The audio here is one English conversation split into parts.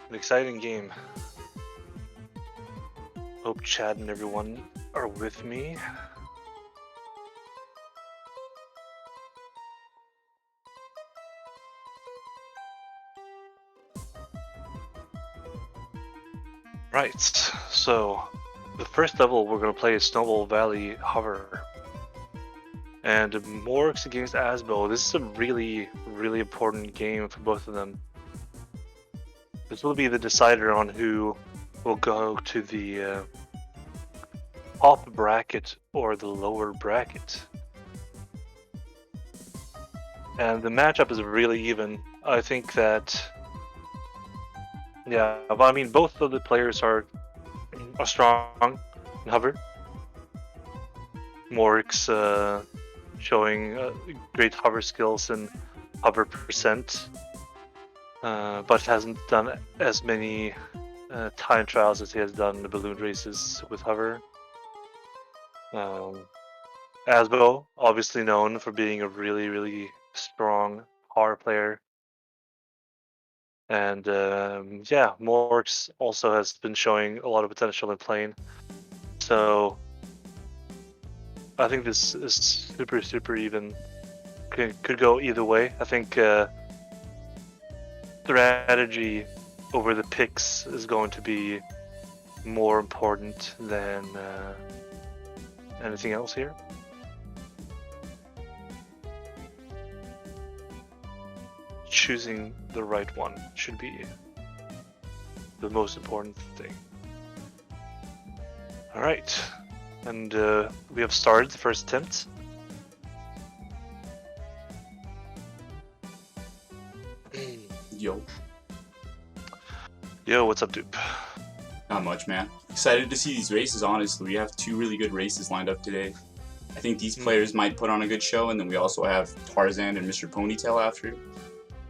An exciting game. Hope Chad and everyone are with me. Right, so the first level we're going to play is Snowball Valley Hover. And MorKs against Asbo. This is a really important game for both of them. This will be the decider on who will go to the top bracket or the lower bracket. And the matchup is really even. I think that, yeah, well, I mean, both of the players are strong in Hover. MorKs showing great hover skills and hover percent, but hasn't done as many time trials as he has done the balloon races with hover. Asbo, obviously known for being a really strong hover player. And yeah, MorKs also has been showing a lot of potential in plane. So I think this is super even. Could go either way. I think strategy over the picks is going to be more important than anything else here. Choosing the right one should be the most important thing. All right, and we have started the first attempt. Yo, what's up, dude? Not much, man. Excited to see these races, honestly. We have two really good races lined up today. I think these players might put on a good show, and then we also have Tarzan and Mr. Ponytail after.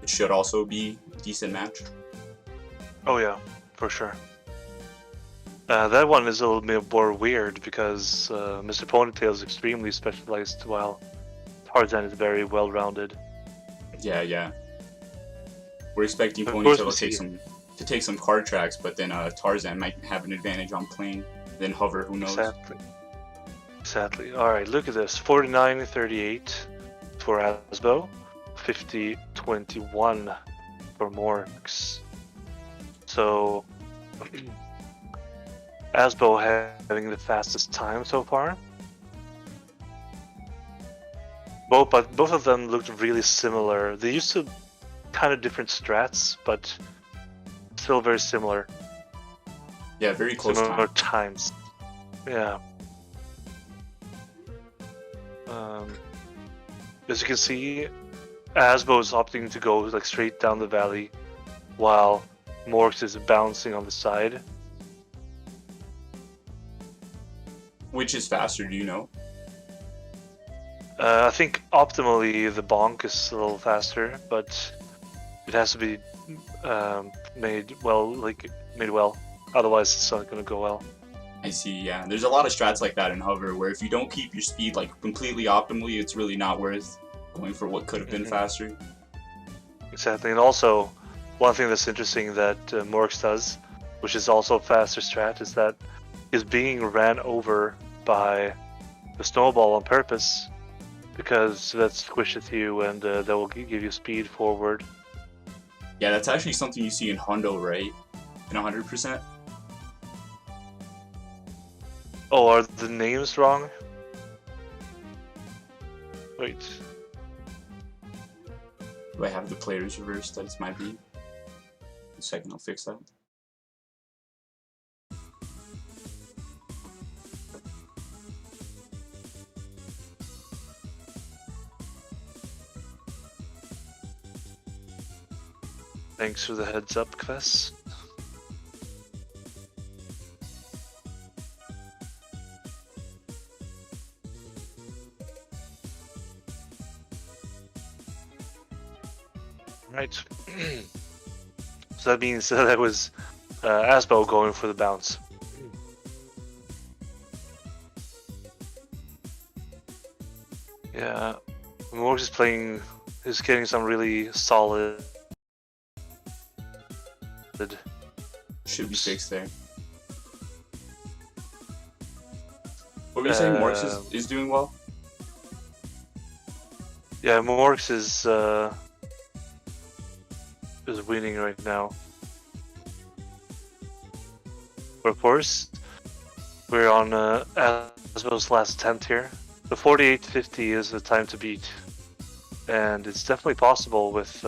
It should also be a decent match. Oh yeah, for sure. That one is a little bit more weird because Mr. Ponytail is extremely specialized while Tarzan is very well-rounded. Yeah. We're expecting Ponytail to take some card tracks, but then Tarzan might have an advantage on plane. Then hover, who knows? Exactly. All right, look at this. 49-38 for Asbo, 50-21 for MorKs. So Asbo having the fastest time so far. Both of them looked really similar. They used to kind of different strats, but still very similar. Yeah, very close similar times. Yeah. As you can see, Asbo is opting to go like straight down the valley, while MorKs is bouncing on the side. Which is faster, do you know? I think optimally the bonk is a little faster, but it has to be made well. Otherwise, it's not going to go well. I see. Yeah, there's a lot of strats like that in hover where if you don't keep your speed like completely optimally, it's really not worth going for what could have been faster. Exactly, and also one thing that's interesting that MorKs does, which is also a faster strat, is that he's being ran over by the snowball on purpose, because that squishes you and that will give you speed forward. Yeah, that's actually something you see in Hundo, right? In 100%. Oh, are the names wrong? Wait. Do I have the players reversed? That is my beat. A second, I'll fix that. Thanks for the heads up, Kvess. Right. So that means that was Asbo going for the bounce. Yeah, MorKs is getting some really solid Should be Oops. fixed there. What were you saying? MorKs Uh, is doing well? yeah, MorKs is winning right now. But of course, we're on Asbo's last attempt here. The 4850 is the time to beat, and it's definitely possible with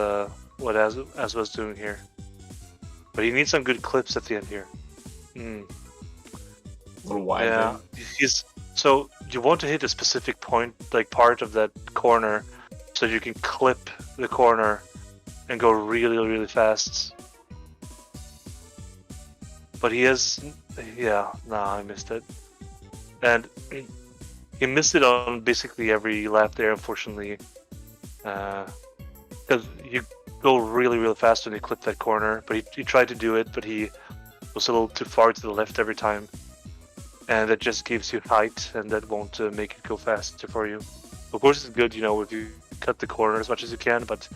what Asbo's doing here. But he needs some good clips at the end here. Mm. A little wide Yeah, there. he's so you want to hit a specific point, like part of that corner, so you can clip the corner and go really, really fast. But he has, yeah, nah, I missed it, and he missed it on basically every lap there, unfortunately, because you go really, really fast when you clip that corner. But he tried to do it, but he was a little too far to the left every time. And that just gives you height, and that won't make it go faster for you. Of course, it's good, if you cut the corner as much as you can, but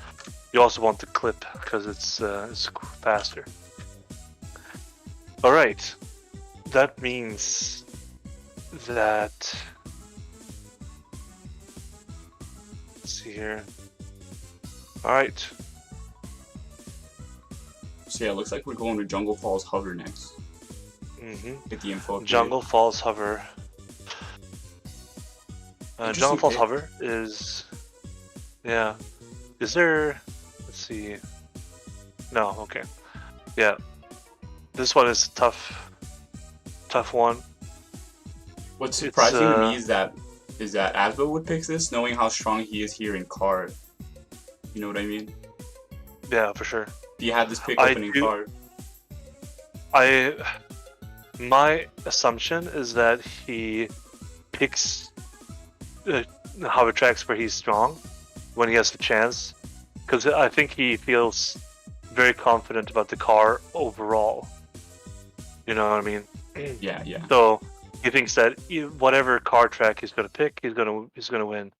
you also want the clip because it's faster. All right, that means that. Let's see here. All right. So yeah, it looks like we're going to Jungle Falls Hover next. Get the info. Jungle Falls Hover. Jungle Falls Pick. Hover is. Yeah. Is there. Let's see. No, okay. Yeah. This one is a tough one. What's surprising to me is that Asbo would pick this, knowing how strong he is here in card. You know what I mean? Yeah, for sure. If he had this pick opening card. My assumption is that he picks hover tracks where he's strong when he has the chance, because I think he feels very confident about the car overall. You know what I mean? Yeah. So he thinks that whatever car track he's gonna pick, he's gonna win.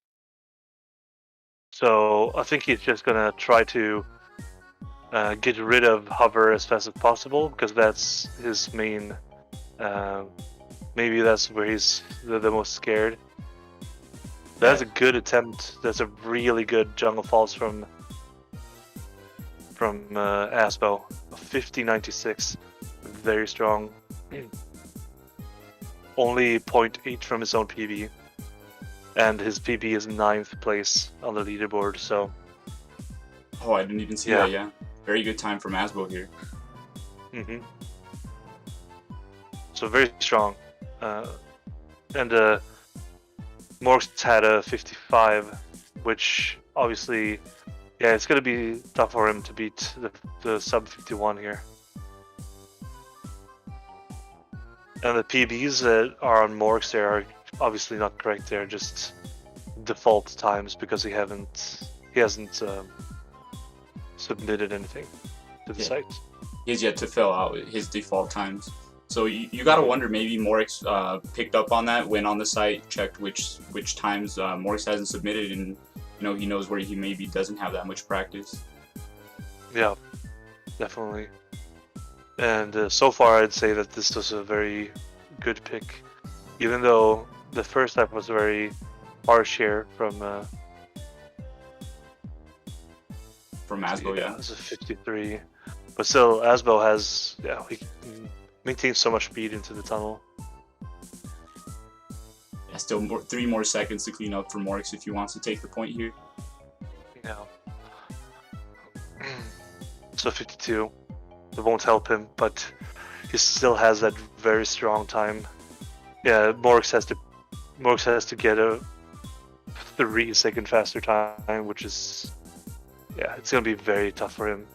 So I think he's just gonna try to get rid of hover as fast as possible, because that's his main. Maybe that's where he's the most scared. That's a good attempt. That's a really good Jungle Falls from Asbo. 5096, very strong. Only 0.8 from his own PB, and his PB is 9th place on the leaderboard. So. Oh, I didn't even see that. Yeah, very good time from Asbo here. So very strong, and MorKs had a 55, which obviously, yeah, it's gonna be tough for him to beat the sub 51 here. And the PBs that are on MorKs there are obviously not correct. They're just default times because he hasn't submitted anything to the site. He has yet to fill out his default times. So you gotta wonder, maybe MorKs picked up on that, went on the site, checked which times MorKs hasn't submitted, and he knows where he maybe doesn't have that much practice. Yeah, definitely. And so far, I'd say that this was a very good pick, even though the first lap was very harsh here from Asbo. Yeah, it was a 53, but still, Asbo has he maintains so much speed into the tunnel. Yeah, still 3 more seconds to clean up for MorKs if he wants to take the point here. Yeah. So 52. It won't help him, but he still has that very strong time. Yeah, MorKs has to get a 3-second faster time, which is, it's gonna be very tough for him.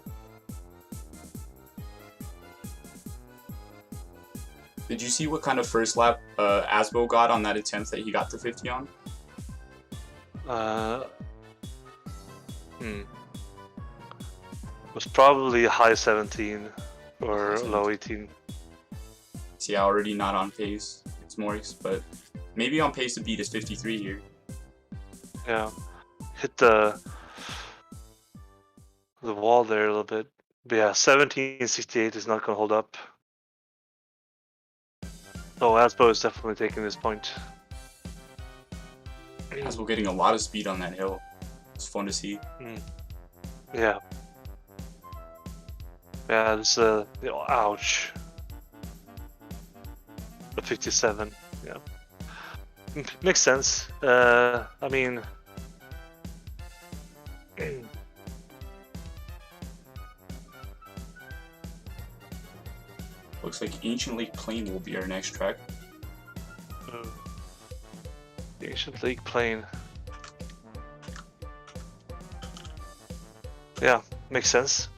Did you see what kind of first lap Asbo got on that attempt that he got to 50 on? It was probably a high 17 or low 18. See, already not on pace. It's MorKs, but maybe on pace to beat his 53 here. Yeah, hit the wall there a little bit. But yeah, 1768 is not gonna hold up. So Asbo is definitely taking this point. Asbo getting a lot of speed on that hill. It's fun to see. Yeah. Yeah, it's ouch. The 57. Yeah. Makes sense. I mean, Looks like Ancient Lake Plain will be our next track. the Ancient Lake Plain. Yeah, makes sense.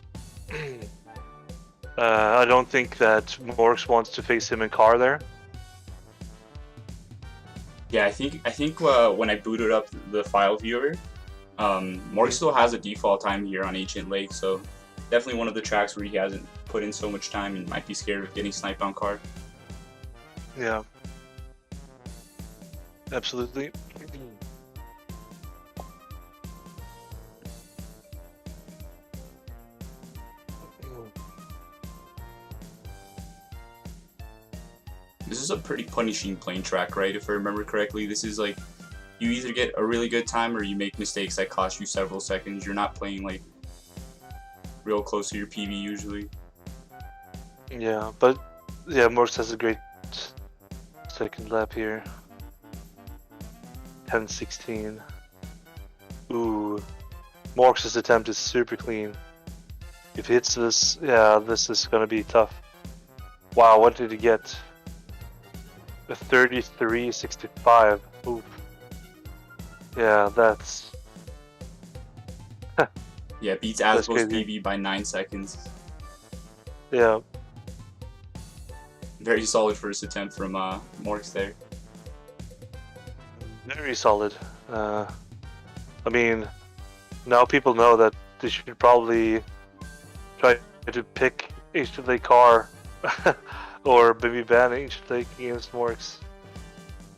I don't think that MorKs wants to face him in car there. Yeah, I think when I booted up the file viewer, MorKs still has a default time here on Ancient Lake, so definitely one of the tracks where he hasn't put in so much time and might be scared of getting sniped on car. Yeah. Absolutely. This is a pretty punishing plane track, right? If I remember correctly, this is like you either get a really good time or you make mistakes that cost you several seconds. You're not playing like real close to your PB usually. Yeah, but yeah, MorKs has a great second lap here. 10-16. Ooh. MorKs' attempt is super clean. If he hits this, yeah, this is gonna be tough. Wow, what did he get? A 33-65. Oof. Yeah, that's... Yeah, beats That's Asbo's crazy. PB by 9 seconds. Yeah. Very solid first attempt from MorKs there. Very solid. I mean, now people know that they should probably try to pick Ancient Lake car or maybe ban Ancient Lake against MorKs.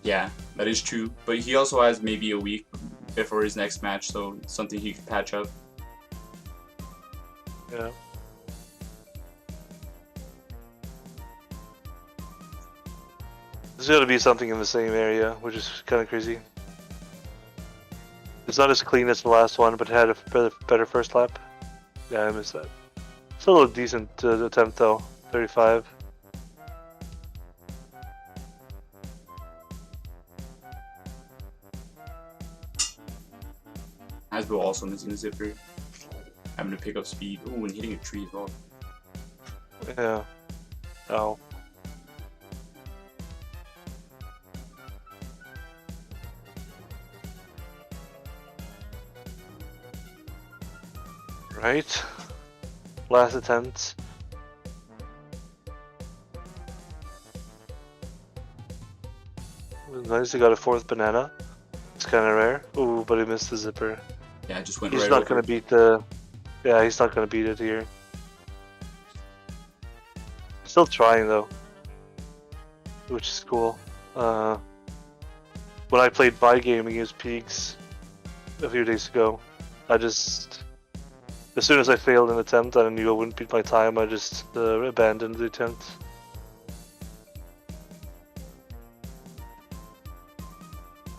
Yeah, that is true. But he also has maybe a week before his next match, so something he could patch up. Yeah. There's got to be something in the same area, which is kind of crazy. It's not as clean as the last one, but had a better first lap. Yeah, I missed that. Still a decent attempt though, 35. Asbo also missing a zipper. Having to pick up speed. Ooh, and hitting a tree as well. Yeah. Oh. Right. Last attempt. Nice, he got a fourth banana. It's kind of rare. Ooh, but he missed the zipper. Yeah, just went He's right not over. gonna beat the... Yeah, he's not gonna beat it here. Still trying though, which is cool. When I played my game against Peaks a few days ago, I just... As soon as I failed an attempt and I knew I wouldn't beat my time, I just abandoned the attempt.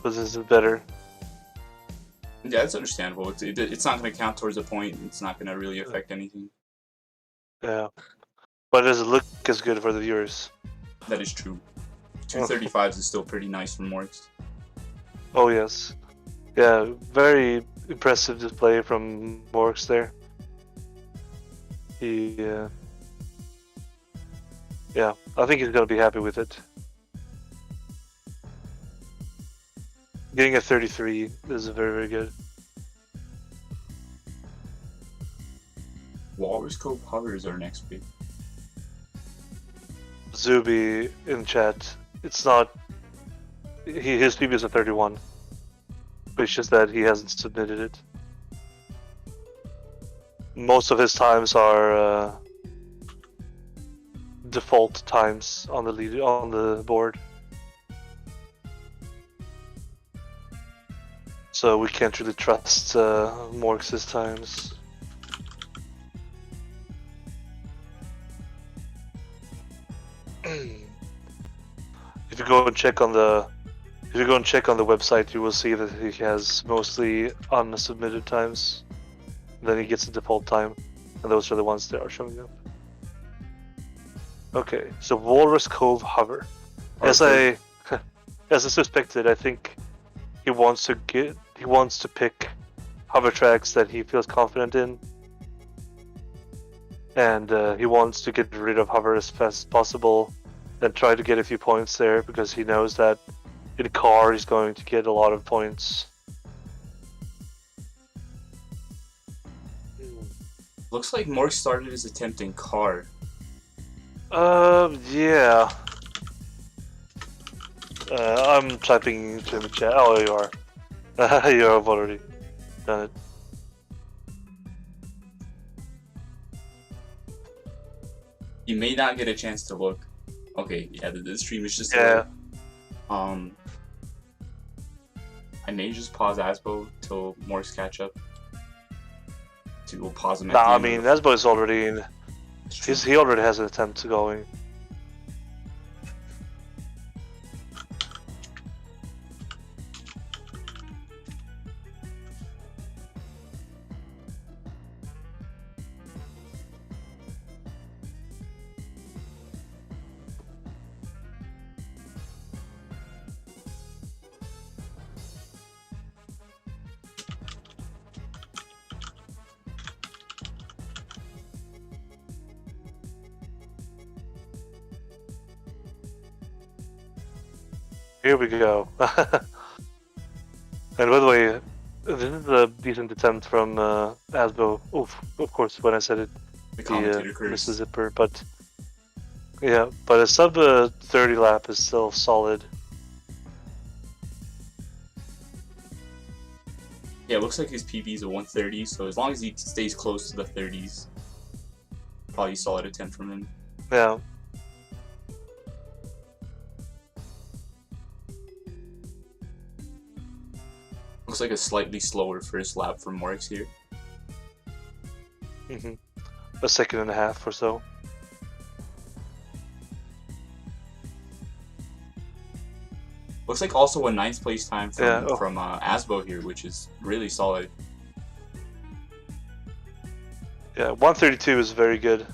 But this is better. Yeah, it's understandable. It's not going to count towards a point. It's not going to really affect anything. Yeah. But does it look as good for the viewers? That is true. 235s is still pretty nice for MorKs. Oh yes. Yeah, very impressive display from MorKs there. He, yeah, I think he's gonna be happy with it. Getting a 33 is very, very good. Walrus Cove Hover is our next pick. Zuby in chat. It's not. His PB is a 31. But it's just that he hasn't submitted it. Most of his times are default times on the board. So we can't really trust MorKs' times. if you go and check on the website, you will see that he has mostly unsubmitted times. Then he gets a default time, and those are the ones that are showing up. Okay, so Walrus Cove Hover. As I suspected, I think he wants to pick hover tracks that he feels confident in, and he wants to get rid of hover as fast as possible and try to get a few points there because he knows that in car he's going to get a lot of points. Looks like Mork started his attempt in car. Yeah. I'm typing into the chat. Oh, you are. You have already done it. You may not get a chance to look. Okay, yeah, the stream is just Yeah. I may just pause Asbo till Mork's catch up. We'll pause him at the Nah, I end mean, of the... Asbo is already in. He already has an attempt going. Here we go. And by the way, this is a decent attempt from Asbo. Oof, of course, when I said it, The commentator curse. missed the zipper, but yeah, but a sub 30 lap is still solid. Yeah, it looks like his PB is a 130, so as long as he stays close to the 30s, probably a solid attempt from him. Yeah. Looks like a slightly slower first lap from MorKs here. A second and a half or so. Looks like also a 9th place time from, Yeah, from Asbo here, which is really solid. Yeah, 132 is very good.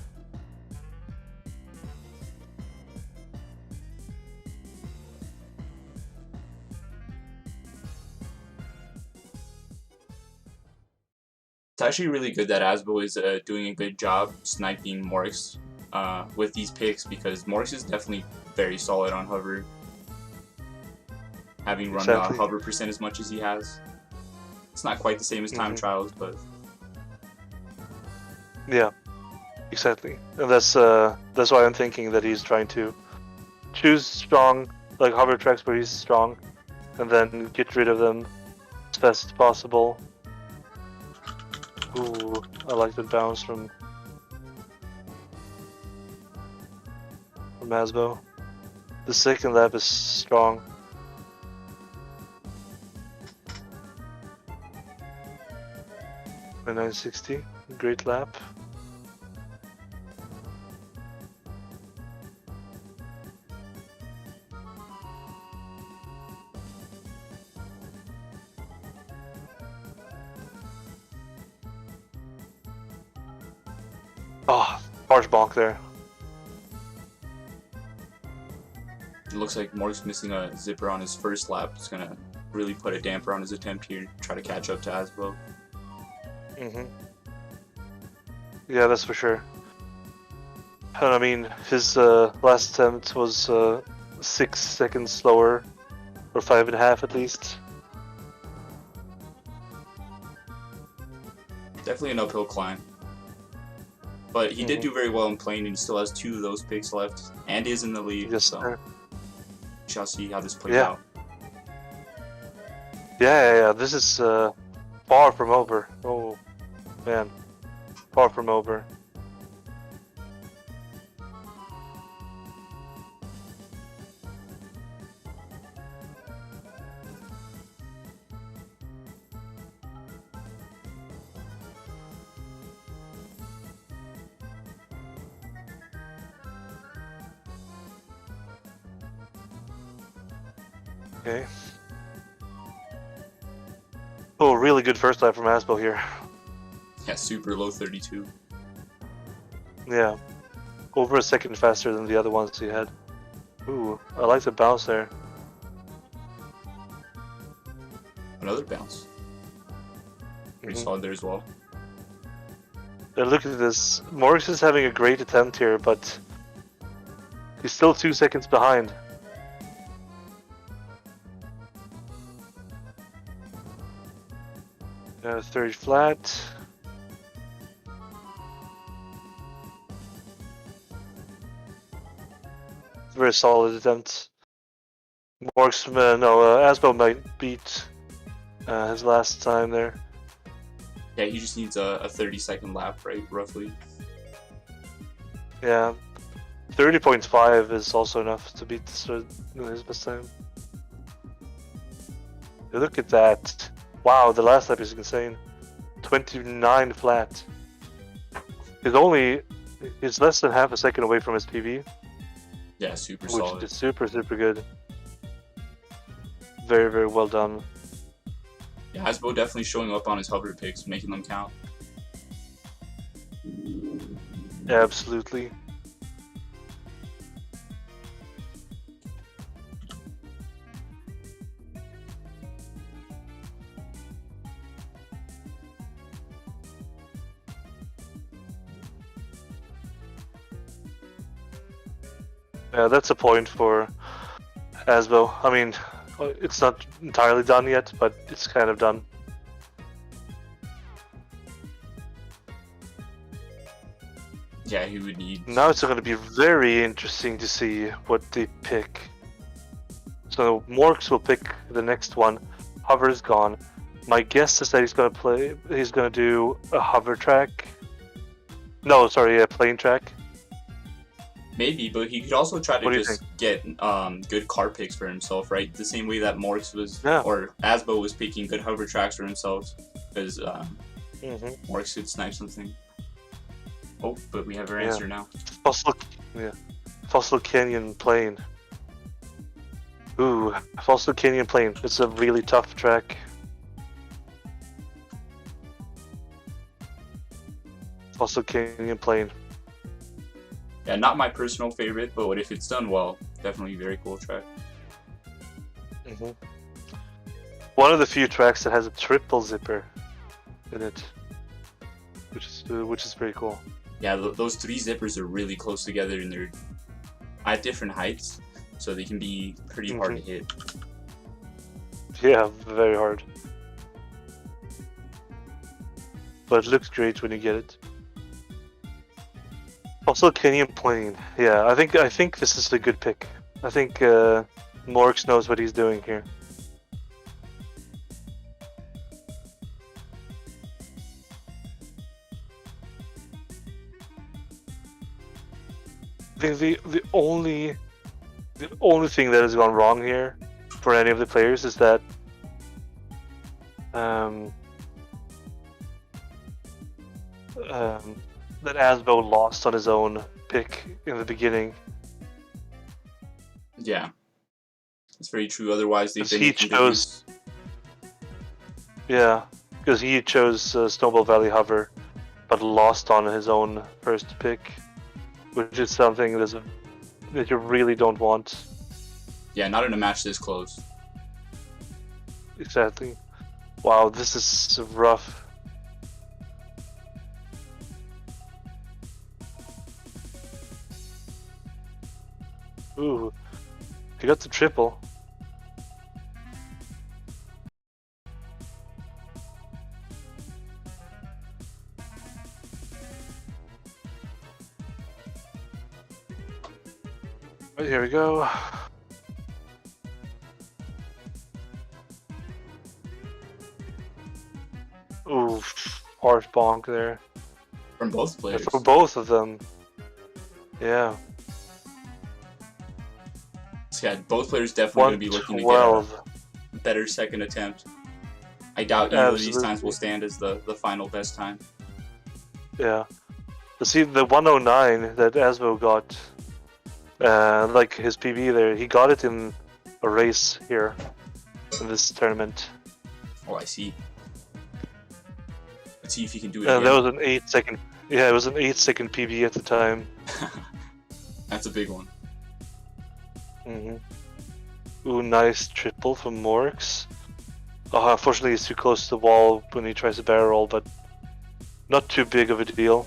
It's actually really good that Asbo is doing a good job sniping MorKs with these picks, because MorKs is definitely very solid on hover. Having run hover percent as much as he has. It's not quite the same as time trials, but... Yeah, exactly. And that's why I'm thinking that he's trying to choose strong, like hover tracks where he's strong, and then get rid of them as fast as possible. Ooh, I like the bounce from Asbo. The second lap is strong. 960, great lap. Oh, harsh bonk there. It looks like MorKs missing a zipper on his first lap. It's gonna really put a damper on his attempt here, try to catch up to Asbo. Yeah, that's for sure. And I mean, his last attempt was 6 seconds slower, or 5.5 at least. Definitely an uphill climb. But he did do very well in plane, and he still has 2 of those picks left, and is in the lead. Yes, so sir. We shall see how this plays out. Yeah. This is far from over. Oh, man. Far from over. Okay. Oh, really good first lap from Asbo here. Yeah, super low 32. Yeah. Over a second faster than the other ones he had. Ooh, I like the bounce there. Another bounce. Pretty Mhm. solid there as well. Yeah, look at this. MorKs is having a great attempt here, but he's still 2 seconds behind. Third flat. Very solid attempt. MorKs, Asbo might beat his last time there. Yeah, he just needs a 30-second lap, right, roughly. Yeah. 30.5 is also enough to beat his best time. Look at that. Wow, the last lap is insane. 29 flat. He's less than half a second away from his PB, Yeah, super which solid. is super good. Very, very well done. Yeah, Asbo definitely showing up on his hover picks, making them count. Absolutely. Yeah, that's a point for Asbo. I mean, it's not entirely done yet, but it's kind of done. Yeah, he would need. Now it's going to be very interesting to see what they pick. So MorKs will pick the next one. Hover is gone. My guess is that he's going to do a hover track. No, sorry, a plane track. Maybe, but he could also try to What do you just get good car picks for himself, right? The same way that MorKs was, Yeah. or Asbo was picking good hover tracks for himself, because MorKs could snipe something. Oh, but we have our answer now. Fossil Canyon plane. Ooh, Fossil Canyon plane. It's a really tough track. Fossil Canyon plane. Yeah, not my personal favorite, but if it's done well, definitely very cool track. One of the few tracks that has a triple zipper in it, which is very cool. Yeah, those three zippers are really close together, and they're at different heights, so they can be pretty hard to hit. Yeah, very hard. But it looks great when you get it. Also, Canyon plane. Yeah, I think this is a good pick. I think MorKs knows what he's doing here. I think the only thing that has gone wrong here for any of the players is that that Asbo lost on his own pick in the beginning. Yeah, it's very true. Otherwise, they've been He making good chose, use. yeah, because he chose Snowball Valley Hover, but lost on his own first pick, which is something that you really don't want. Yeah, not in a match this close. Exactly. Wow, this is rough. Ooh, he got the triple. Right, here we go. Ooh, harsh bonk there. From both players. For both of them. Yeah. So yeah, both players definitely going to be looking to get a better second attempt. I doubt either of these times will stand as the final best time. Yeah. See, the 109 that Asbo got, like his PB there, he got it in a race here in this tournament. Oh, I see. Let's see if he can do it That again. was an 8-second. Yeah, it was an 8-second PB at the time. That's a big one. Ooh, nice triple from MorKs. Oh, unfortunately, he's too close to the wall when he tries to barrel roll, but not too big of a deal.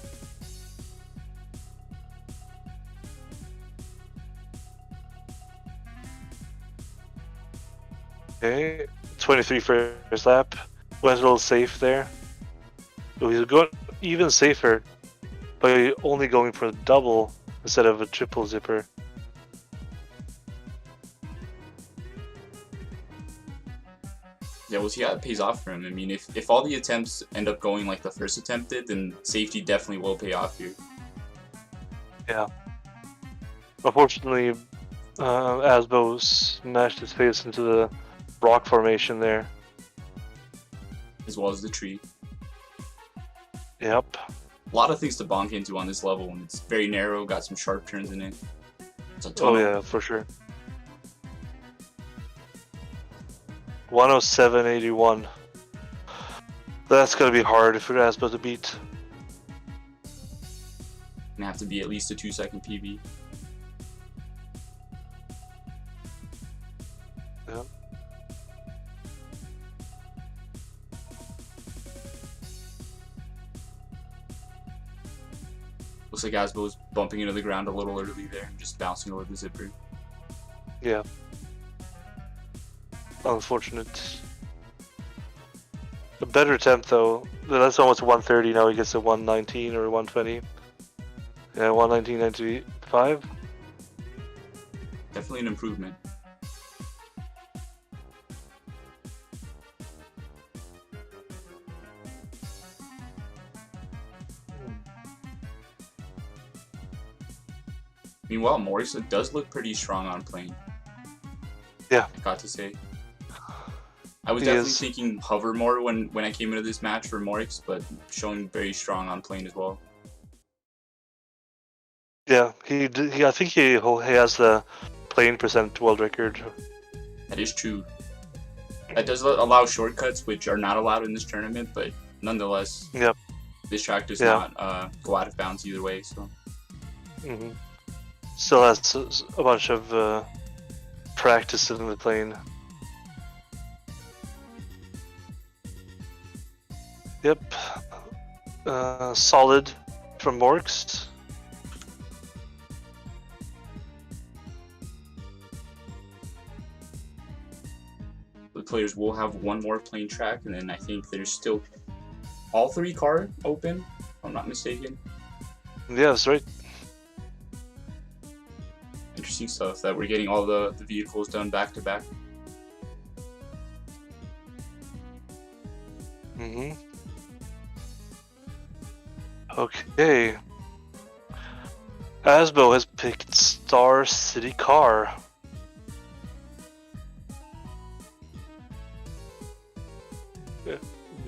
Okay, 23 first lap. Went a little safe there. So he's going even safer by only going for a double instead of a triple zipper. Yeah, we'll see how it pays off for him. I mean, if all the attempts end up going like the first attempt did, then safety definitely will pay off here. Yeah. Unfortunately, Asbo smashed his face into the rock formation there. As well as the tree. Yep. A lot of things to bonk into on this level, and it's very narrow, got some sharp turns in it. It's a tunnel. Oh yeah, for sure. 107.81. That's gonna be hard for Asbo to beat. Gonna have to be at least a 2-second PB. Yep. Looks like Asbo's bumping into the ground a little early there and just bouncing over the zipper. Yeah. Unfortunate. A better attempt though. That's almost 130. Now he gets a 119 or 120. Yeah, 119.95. Definitely an improvement. Meanwhile, Morris does look pretty strong on plane. Yeah. I got to say. I was He definitely is. thinking hover more when I came into this match for Morix, but showing very strong on plane as well. Yeah, I think he has the plane percent world record. That is true. That does allow shortcuts, which are not allowed in this tournament, but nonetheless, Yep. this track does Yeah. not go out of bounds either way. So Still has a bunch of practice in the plane. Yep. Solid from MorKs. the players will have one more plane track, and then I think there's still all 3 car open, if I'm not mistaken. Yeah, that's right. Interesting stuff that we're getting all the vehicles done back to back. Okay. Asbo has picked Star City Car.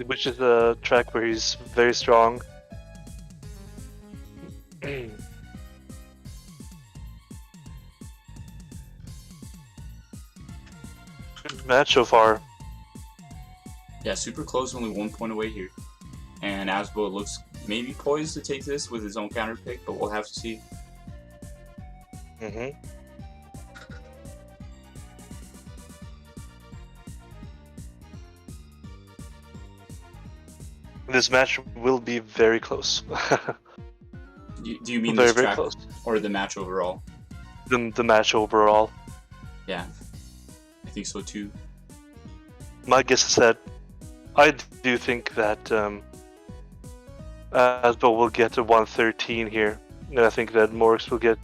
Which is a track where he's very strong. Good match so far. Yeah, super close, only 1 point away here. And Asbo looks maybe poised to take this with his own counter pick, but we'll have to see. This match will be very close. Do you mean very, this very track close. or the match overall? The match overall. Yeah, I think so too. My guess is that I do think that Asbo will get to 113 here, and I think that MorKs will get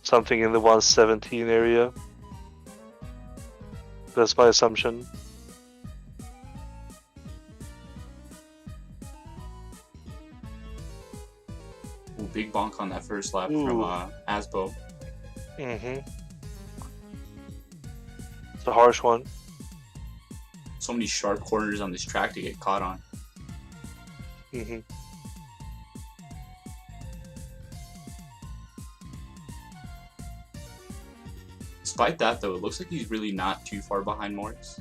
something in the 117 area. That's my assumption. Ooh, big bonk on that first lap Ooh. from Asbo. It's a harsh one. So many sharp corners on this track to get caught on. Despite that, though, it looks like he's really not too far behind MorKs.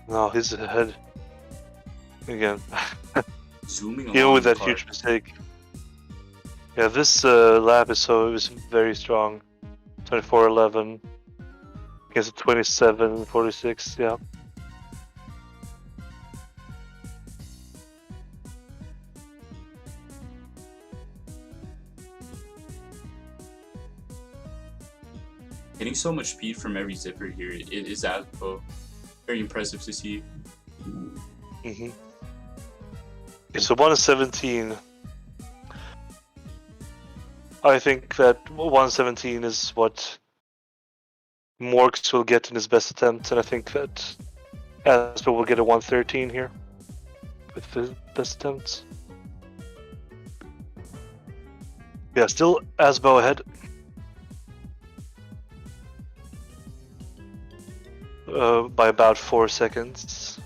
No, he's ahead. Again. Zooming Even along with the that card. huge mistake. Yeah, this lap is it was very strong. 24:11 against 27:46. Yeah. Getting so much speed from every zipper here, it is Asbo. Very impressive to see. Okay, so 1:17. I think that 1:17 is what MorKs will get in his best attempt, and I think that Asbo will get a 1:13 here with the best attempts. Yeah, still Asbo ahead. By about 4 seconds.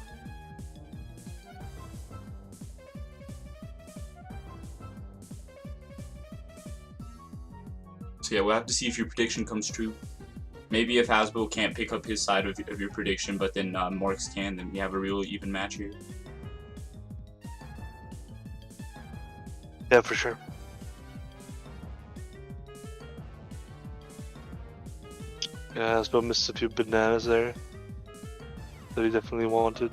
So yeah, we'll have to see if your prediction comes true. Maybe if Asbo can't pick up his side of your prediction, but then MorKs can, then we have a real even match here. Yeah, for sure. Yeah, Asbo missed a few bananas there that he definitely wanted.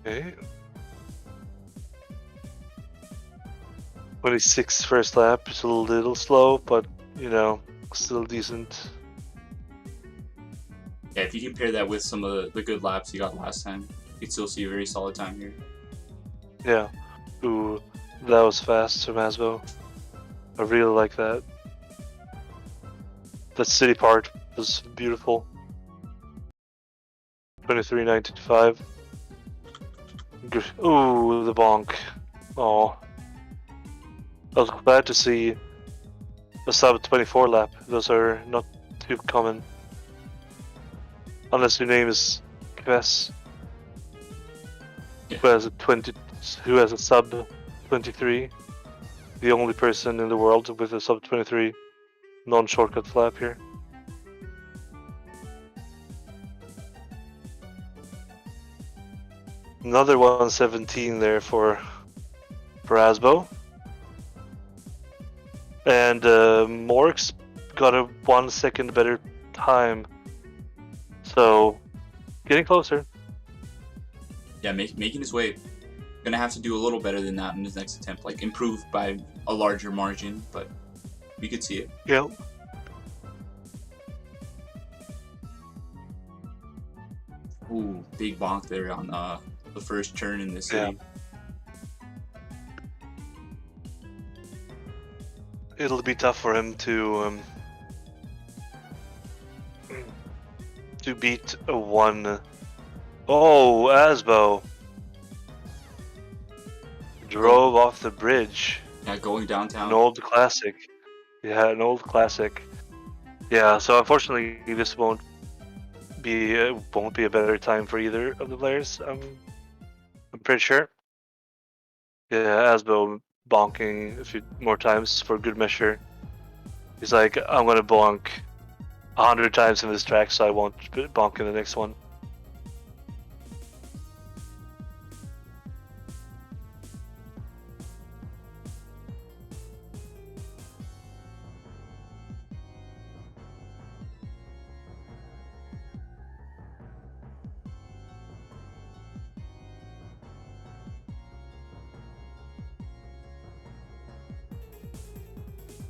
Okay. 26 first lap. It's a little slow, but you know, still decent. Yeah, if you compare that with some of the good laps he got last time, you could still see a very solid time here. Yeah. Ooh, that was fast from Asbo. I really like that. The city part was beautiful. 23.95. Ooh, the bonk. Oh. I was glad to see a sub 24 lap. Those are not too common. Unless your name is Kves. Yeah. Who has a sub 23. The only person in the world with a sub 23 non-shortcut lap here. Another 1:17 there for Asbo. And MorKs got a 1 second better time. So, getting closer. Yeah, making his way. Gonna have to do a little better than that in his next attempt, like improve by a larger margin, but we could see it. Yeah. Ooh, big bonk there on the first turn in the city. It'll be tough for him to beat a 1. Oh, Asbo drove off the bridge. Yeah, going downtown. An old classic. Yeah, an old classic. Yeah, so unfortunately this won't be a better time for either of the players. I'm pretty sure. Yeah, Asbo bonking a few more times for good measure. He's like, I'm gonna bonk 100 times in this track, so I won't bonk in the next one.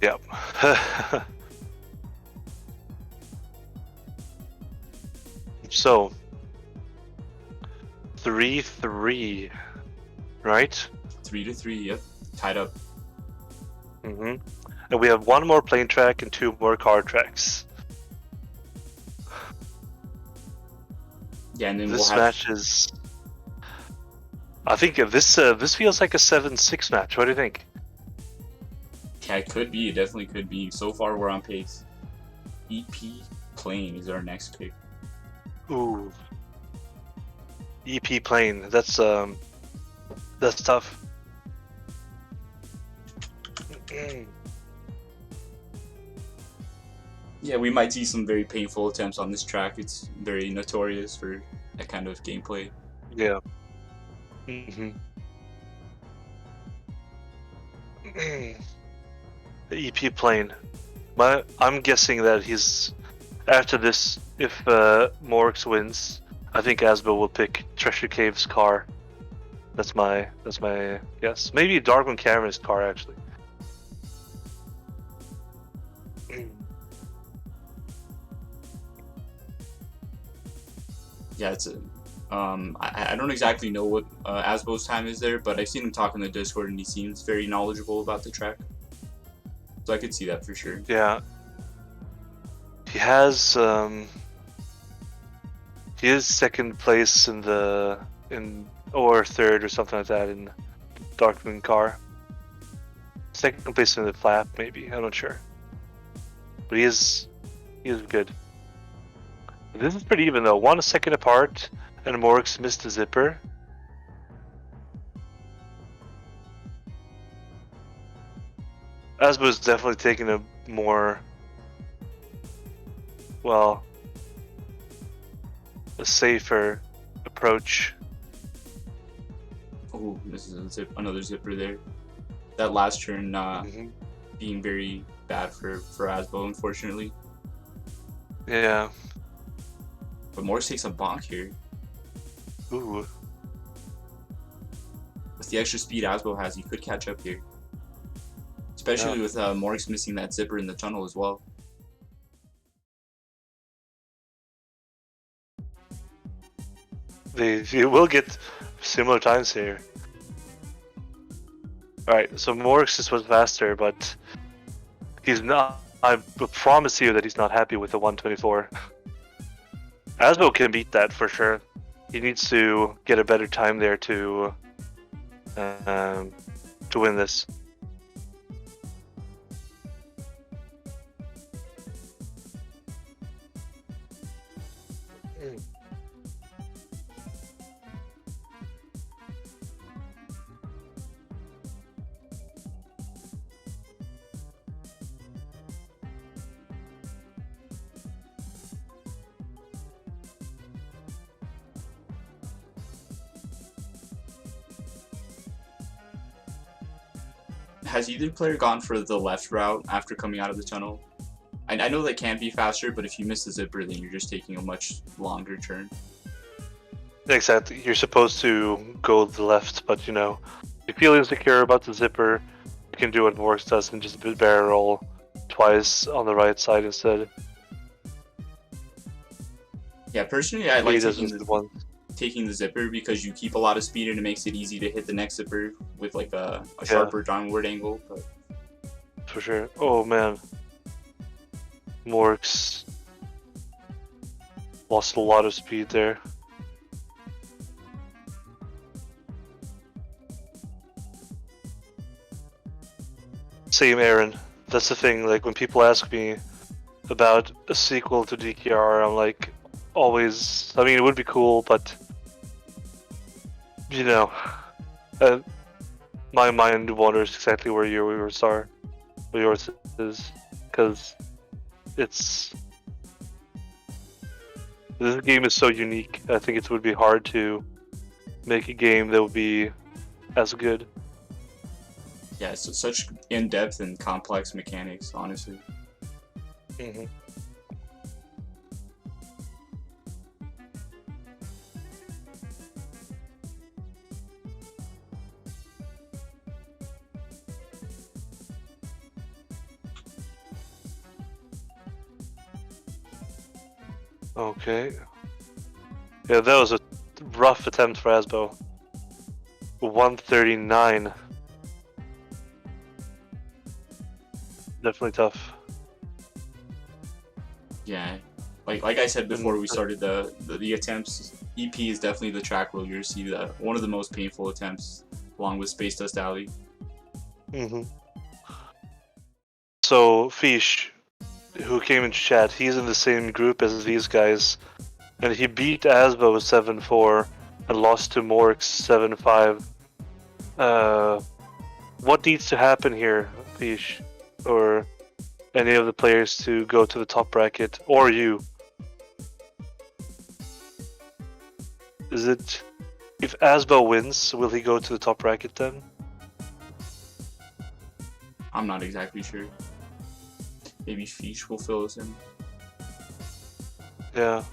Yep. So 3-3, right? 3-3. Yep, tied up. And we have one more plane track and 2 more car tracks. Yeah, and then This we'll have... match is. I think this feels like a 7-6 match. What do you think? Yeah, it could be. It definitely could be. So far, we're on pace. EP Plane is our next pick. Ooh. EP plane. That's tough. Yeah, we might see some very painful attempts on this track. It's very notorious for that kind of gameplay. Yeah. Hmm. The EP plane. I'm guessing that he's after this. If MorKs wins, I think Asbo will pick Treasure Cave's car. That's my guess. Maybe Darwin Cameron's car actually. Yeah, it's a. I don't exactly know what Asbo's time is there, but I've seen him talk in the Discord, and he seems very knowledgeable about the track. So I could see that for sure. Yeah. He has he is second place or third or something like that in Darkwing car. Second place in the flap maybe. I'm not sure. But he is good. This is pretty even though. 1 second apart, and MorKs missed the zipper. Asbo is definitely taking a more, well, a safer approach. Oh, this is another zipper there. That last turn being very bad for Asbo, unfortunately. Yeah. But MorKs takes a bonk here. Ooh. With the extra speed Asbo has, he could catch up here. Especially with MorKs missing that zipper in the tunnel as well. They will get similar times here. Alright, so MorKs was faster, but he's not. I promise you that he's not happy with the 124. Asbo can beat that for sure. He needs to get a better time there to win this. Has either player gone for the left route after coming out of the tunnel? I know that can be faster, but if you miss the zipper, then you're just taking a much longer turn. Exactly. You're supposed to go the left, but you know, if you feel insecure about the zipper, you can do what MorKs does and just barrel twice on the right side instead. Yeah, personally, I like taking the zipper because you keep a lot of speed and it makes it easy to hit the next zipper with like a sharper downward angle. But... For sure. Oh man. MorKs lost a lot of speed there. Same Aaron. That's the thing, like when people ask me about a sequel to DKR, I'm like, always, I mean, it would be cool, but you know, my mind wanders exactly where yours are, where yours is, because this game is so unique. I think it would be hard to make a game that would be as good. Yeah, it's such in-depth and complex mechanics, honestly. Mm-hmm. Okay. Yeah, that was a rough attempt for Asbo. 139. Definitely tough. Yeah, like I said before we started the attempts, EP is definitely the track where you'll see one of the most painful attempts, along with Space Dust Alley. Mm-hmm. So Fish, who came in chat, he's in the same group as these guys, and he beat Asbo 7-4 and lost to MorKs 7-5. What needs to happen here, Fish, or any of the players to go to the top bracket, or you? Is it if Asbo wins, will he go to the top bracket then? I'm not exactly sure. Maybe Fish will fill us in. Yeah.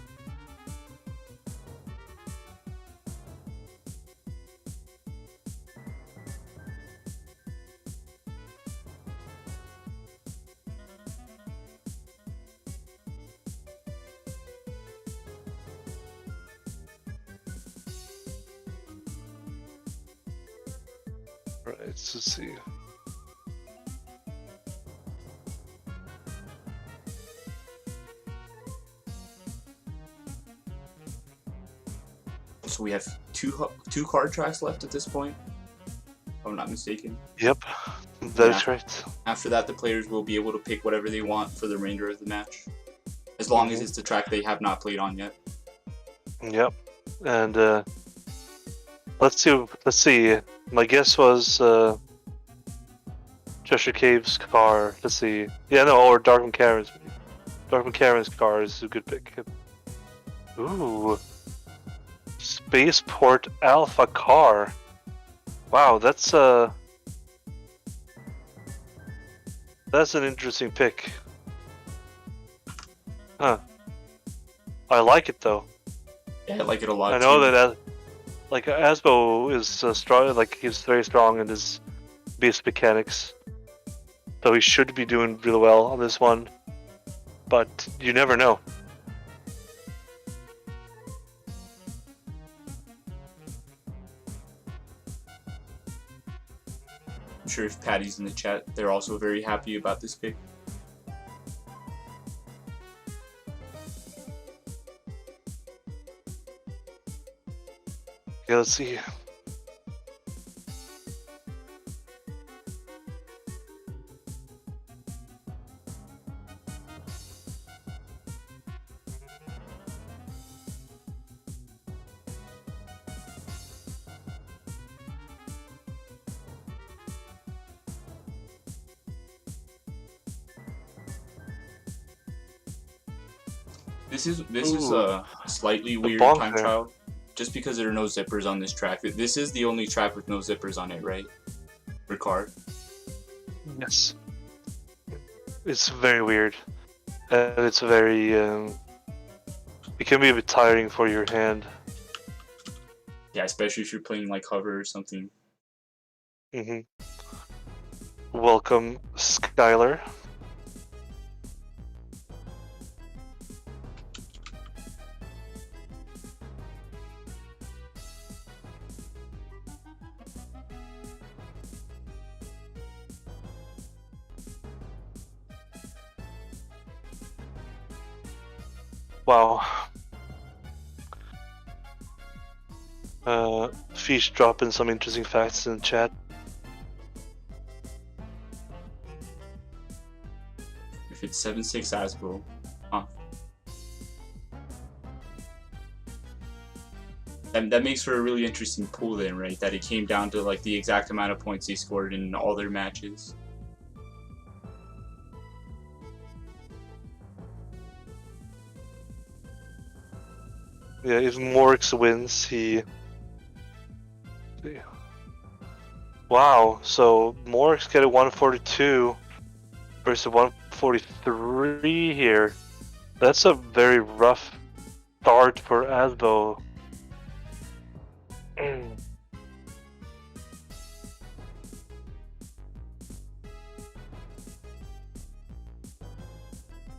Right, let's see. So we have two card tracks left at this point, if I'm not mistaken. Yep, that's right. After that, the players will be able to pick whatever they want for the remainder of the match, as long as it's the track they have not played on yet. Yep, and let's see. My guess was Cheshire Cave's car. Let's see. Yeah, no, or Darkman Karen's. Darkman Karen's car is a good pick. Ooh. Spaceport Alpha car. Wow, that's an interesting pick. Huh. I like it though. Yeah, I like it a lot. I know that like Asbo is strong. Like he's very strong in his base mechanics, so he should be doing really well on this one. But you never know. I'm sure if Patty's in the chat, they're also very happy about this pick. Okay, let's see. This is a slightly weird bomb time fair. trial, just because there are no zippers on this track. This is the only track with no zippers on it, right? Ricard. Yes. It's very weird, and it's very. It can be a bit tiring for your hand. Yeah, especially if you're playing like hover or something. Welcome, Skylar. Wow. Fish dropping some interesting facts in the chat. If it's 7-6 Asbo, huh? That makes for a really interesting pool then, right? That it came down to like the exact amount of points they scored in all their matches. Yeah, if MorKs wins, he. Wow, so MorKs get a 142 versus 143 here. That's a very rough start for Asbo.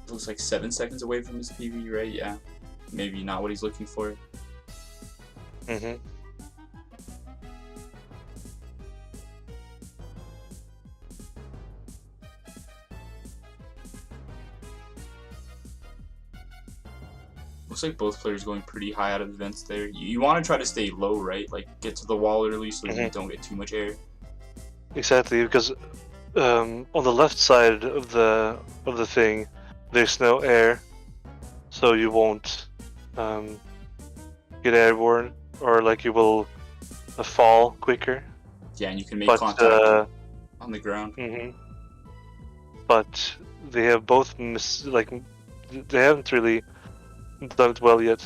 Looks like 7 seconds away from his PB, right? Yeah. Maybe not what he's looking for. Looks like both players going pretty high out of the vents there. You want to try to stay low, right? Like get to the wall early so you don't get too much air. Exactly, because on the left side of the thing, there's no air, so you won't get airborne. or like you will fall quicker. Yeah, and you can make But contact on the ground. but they have both they haven't really done it well yet.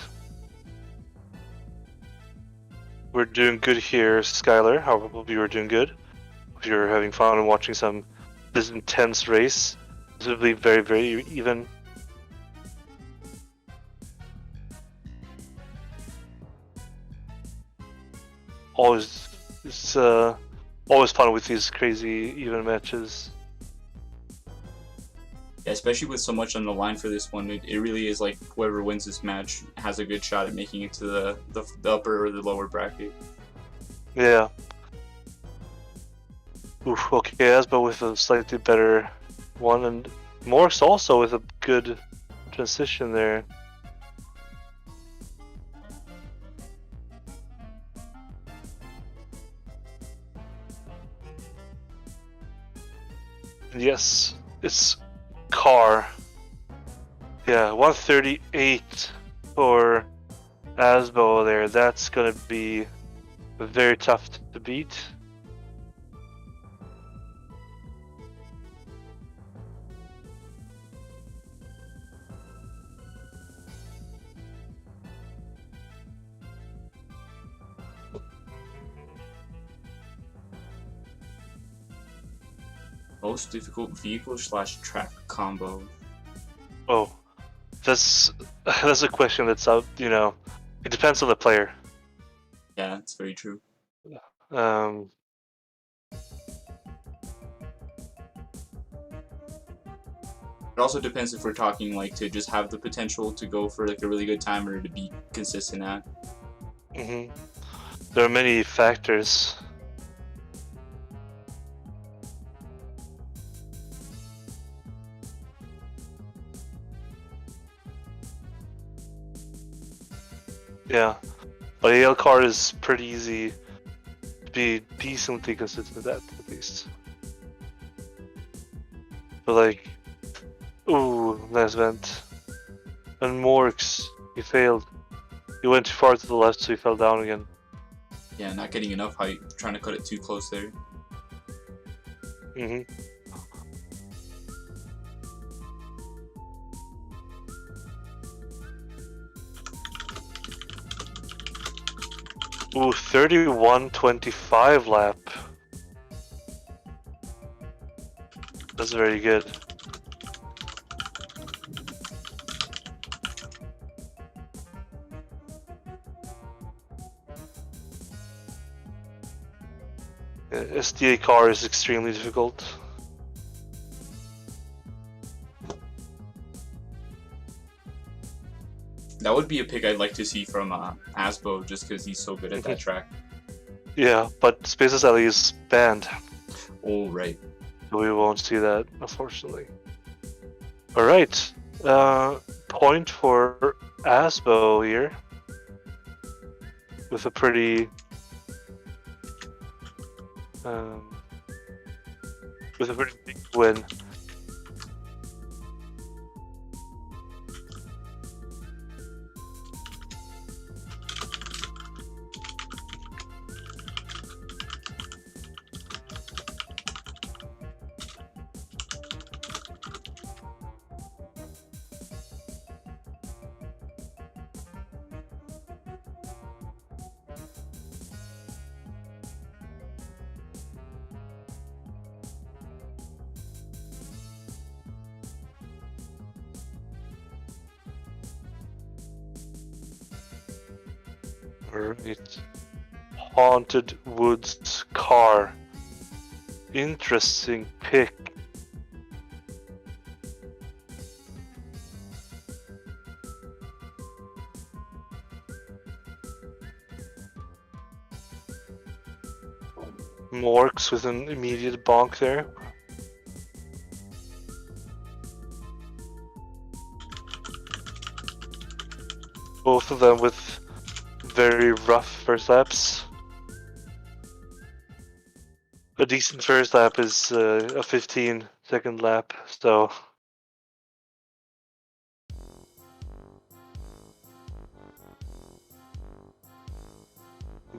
We're doing good here, Skylar. Hope you are doing good. Hope you're having fun and watching this intense race. This will be very, very even. It's always fun with these crazy even matches. Yeah, especially with so much on the line for this one, it really is like whoever wins this match has a good shot at making it to the upper or the lower bracket. Yeah. Oof, okay, Asbo with a slightly better one, and MorKs also with a good transition there. Yes, it's car. Yeah, 138 for Asbo there. That's gonna be very tough to beat. Most difficult vehicle / track combo. Oh, that's a question that's out. It depends on the player. Yeah, that's very true. Um, It also depends if we're talking like to just have the potential to go for like a really good time or to be consistent at. mhm. There are many factors. Yeah, but AL card is pretty easy to be decently consistent at least. But like, ooh, nice vent. And MorKs, he failed. He went too far to the left, so he fell down again. Yeah, not getting enough height, trying to cut it too close there. Mhm. Ooh, 31.25 lap. That's very good. SDA car is extremely difficult. That would be a pick I'd like to see from Asbo just because he's so good at that track. Yeah, but Spaces Alley is banned. Oh, right. So we won't see that, unfortunately. Alright. Point for Asbo here. With a pretty... with a pretty big win. Alright. Haunted Woods car. Interesting pick. MorKs with an immediate bonk there. Both of them with very rough first laps. A decent first lap is a 15-second lap, so...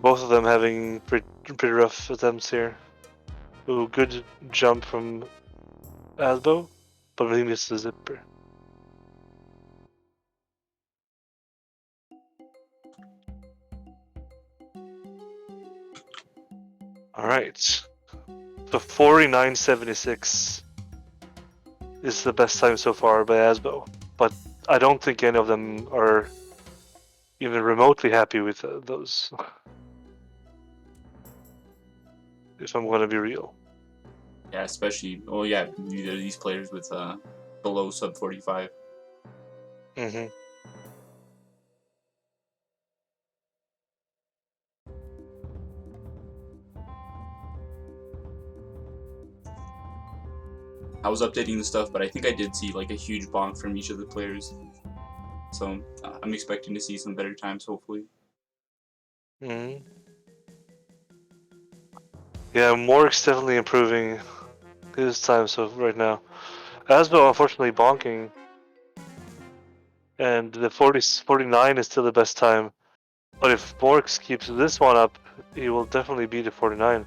Both of them having pretty rough attempts here. Ooh, good jump from Asbo, but he missed the zipper. Alright. So 49.76 is the best time so far by Asbo. But I don't think any of them are even remotely happy with those. If I'm gonna be real. Yeah, especially either of these players with below sub 45. Mm-hmm. I was updating the stuff, but I think I did see like a huge bonk from each of the players. So I'm expecting to see some better times, hopefully. Mm-hmm. Yeah, MorKs definitely improving his time so right now. Asbo unfortunately bonking. And the 49 is still the best time. But if MorKs keeps this one up, he will definitely beat the 49.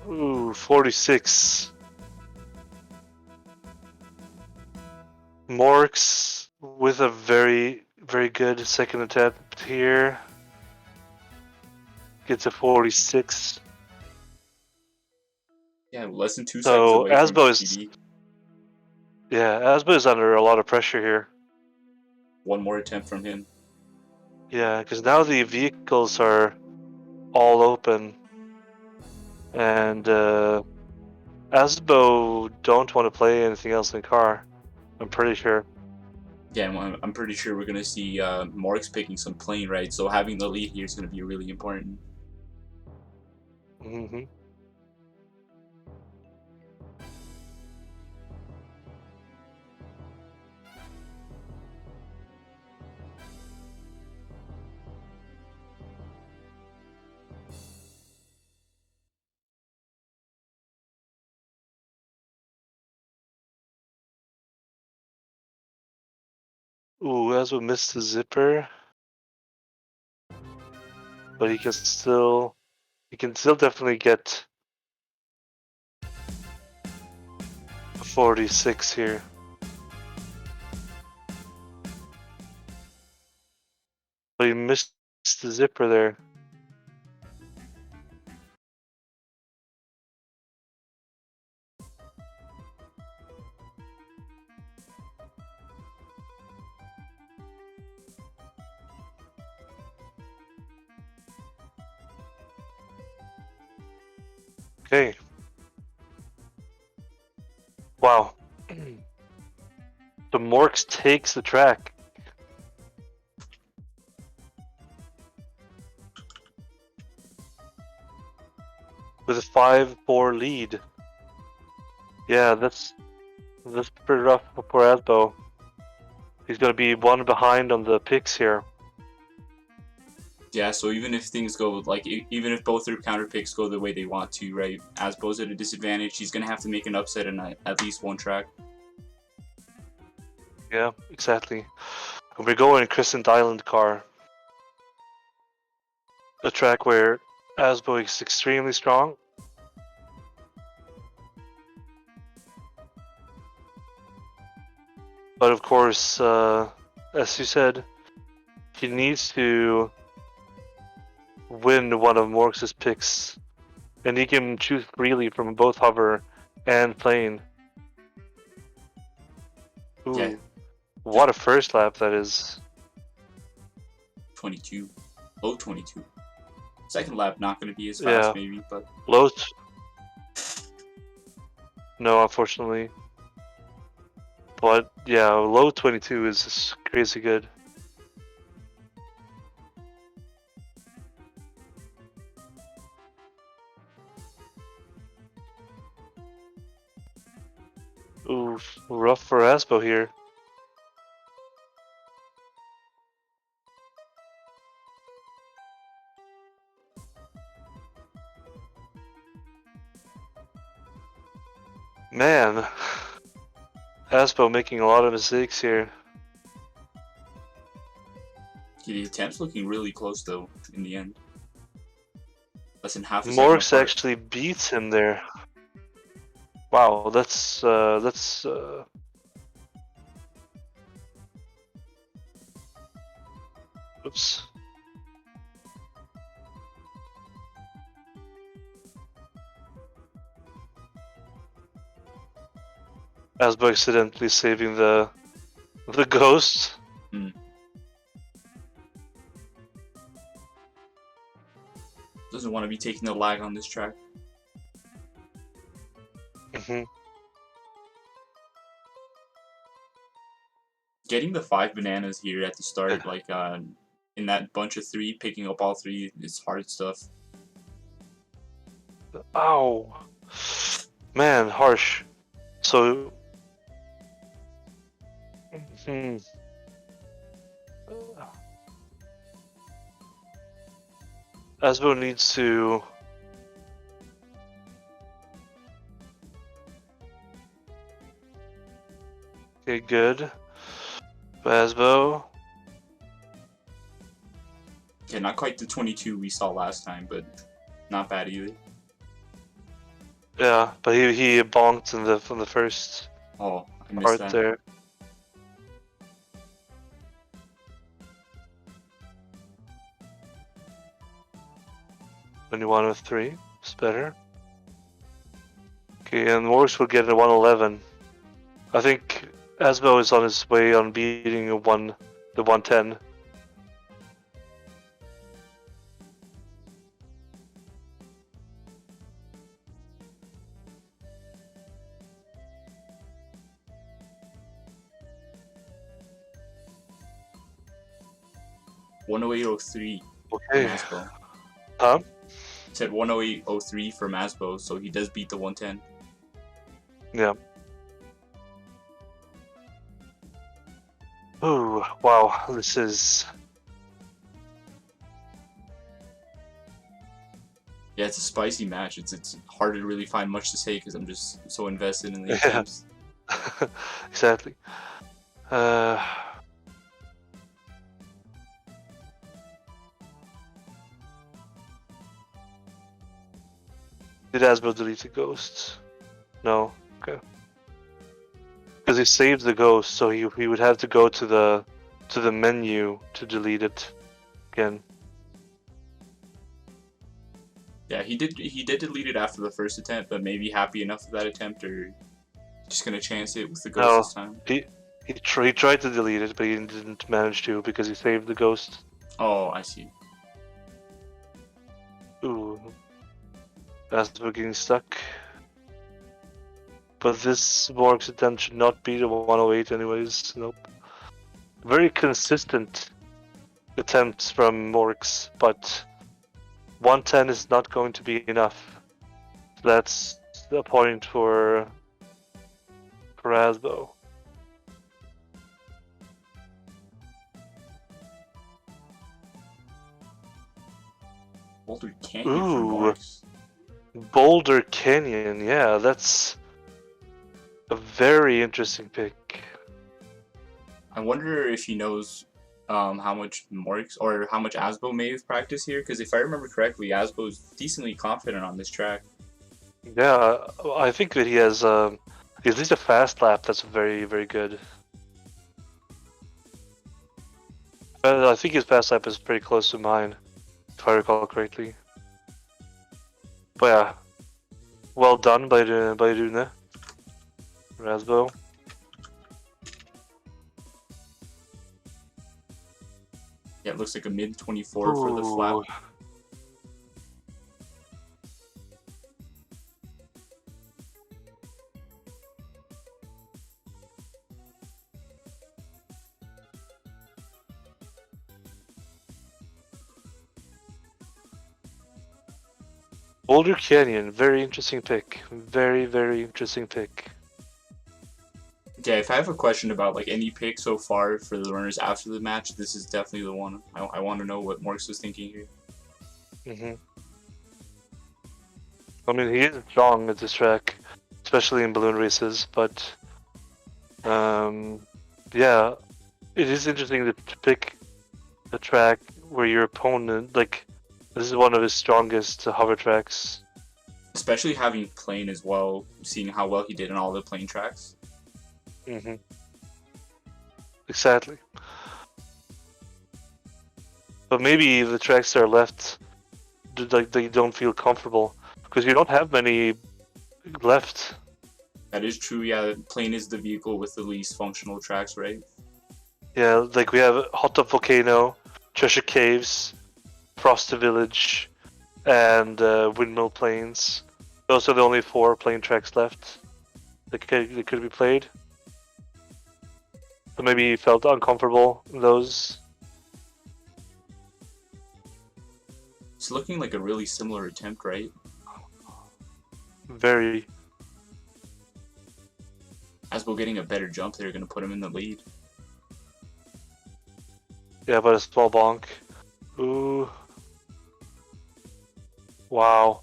Ooh, 46. MorKs with a very, very good second attempt here. Gets a 46. Yeah, less than 2 seconds So away from Asbo is, GTD. yeah, Asbo is under a lot of pressure here. One more attempt from him. Yeah, because now the vehicles are all open, and Asbo don't want to play anything else in car. I'm pretty sure. Yeah, I'm pretty sure we're gonna see MorKs picking some plane right. So having the lead here is gonna be really important. Mm-hmm. Ooh, Asbo missed the zipper, but he can still definitely get a 46 here. But he missed the zipper there. Okay. Wow. The MorKs takes the track. With a 5-4 lead. Yeah, that's pretty rough for Asbo. He's gonna be one behind on the picks here. Yeah, so even if things go even if both their counter picks go the way they want to, right? Asbo's at a disadvantage. He's gonna have to make an upset in at least one track. Yeah, exactly. And we're going Crescent Island car. A track where Asbo is extremely strong. But of course, as you said, he needs to win one of MorKs' picks. And he can choose freely from both hover and plane. Yeah, Ooh, just what a first lap that is. 22, low 22. Second lap not gonna be as fast Yeah, maybe, but low. No, unfortunately. But yeah, low 22 is crazy good. Ooh, rough for Asbo here. Man, Asbo making a lot of mistakes here. The attempt's looking really close though in the end. Less than half a second MorKs apart. actually beats him there. Wow, oops. Asbo accidentally saving the ghost. Doesn't want to be taking the lag on this track. Getting the 5 bananas here at the start, like in that bunch of 3, picking up all 3 is hard stuff. Ow. Man, harsh. So Asbo needs to get good. Asbo. Okay, not quite the 22 we saw last time, but not bad either. Yeah, but he bonked in the from the first Oh, I missed part that. there. When you want a 3, it's better. Okay, and Morris will get a 111. I think Asbo is on his way on beating the 110. .108.03 Okay. from Asbo. Huh? It said 108.03 from Asbo, so he does beat the 110. Yeah. Ooh, wow, this is... Yeah, it's a spicy match. It's hard to really find much to say because I'm just so invested in the Yeah. attempts. Exactly. Did Asbo delete the ghost? No. Okay. Because he saved the ghost, so he would have to go to the menu to delete it again. Yeah, he did delete it after the first attempt, but maybe happy enough with that attempt, or just gonna chance it with the ghost No, this time. he tried to delete it, but he didn't manage to because he saved the ghost. Oh, I see. Ooh, Asbo getting stuck. But this Morg's attempt should not be the 108 anyways. Nope. Very consistent attempts from Morgs, but 110 is not going to be enough. That's the point for Asbo. Boulder Canyon for Ooh, Morks. Boulder Canyon. Yeah, that's a very interesting pick. I wonder if he knows how much Morks or how much Asbo may have practiced here, because if I remember correctly, Asbo is decently confident on this track. Yeah, I think that he has at least a fast lap that's very, very good. I think his fast lap is pretty close to mine, if I recall correctly. But yeah, well done by Rune, Rasbo. Yeah, it looks like a mid 24 for the flat. Boulder Canyon, very interesting pick. Very, very interesting pick. Yeah, if I have a question about like any pick so far for the runners after the match, this is definitely the one. I want to know what Morks was thinking here. I mean, he is strong at this track, especially in balloon races, but Yeah, it is interesting to pick a track where your opponent, like, this is one of his strongest hover tracks. Especially having plane as well, seeing how well he did in all the plane tracks. Mm-hmm. Exactly. But maybe the tracks that are left, like, they don't feel comfortable because you don't have many left. That is true, yeah. Plane is the vehicle with the least functional tracks, right? Yeah, like we have Hot Tub Volcano, Treasure Caves, Frosty Village, and Windmill Plains. Those are the only 4 plane tracks left that could be played. So maybe you felt uncomfortable in those. It's looking like a really similar attempt, right? Very. Asbo getting a better jump, they're going to put him in the lead. Yeah, but a small bonk. Ooh. Wow.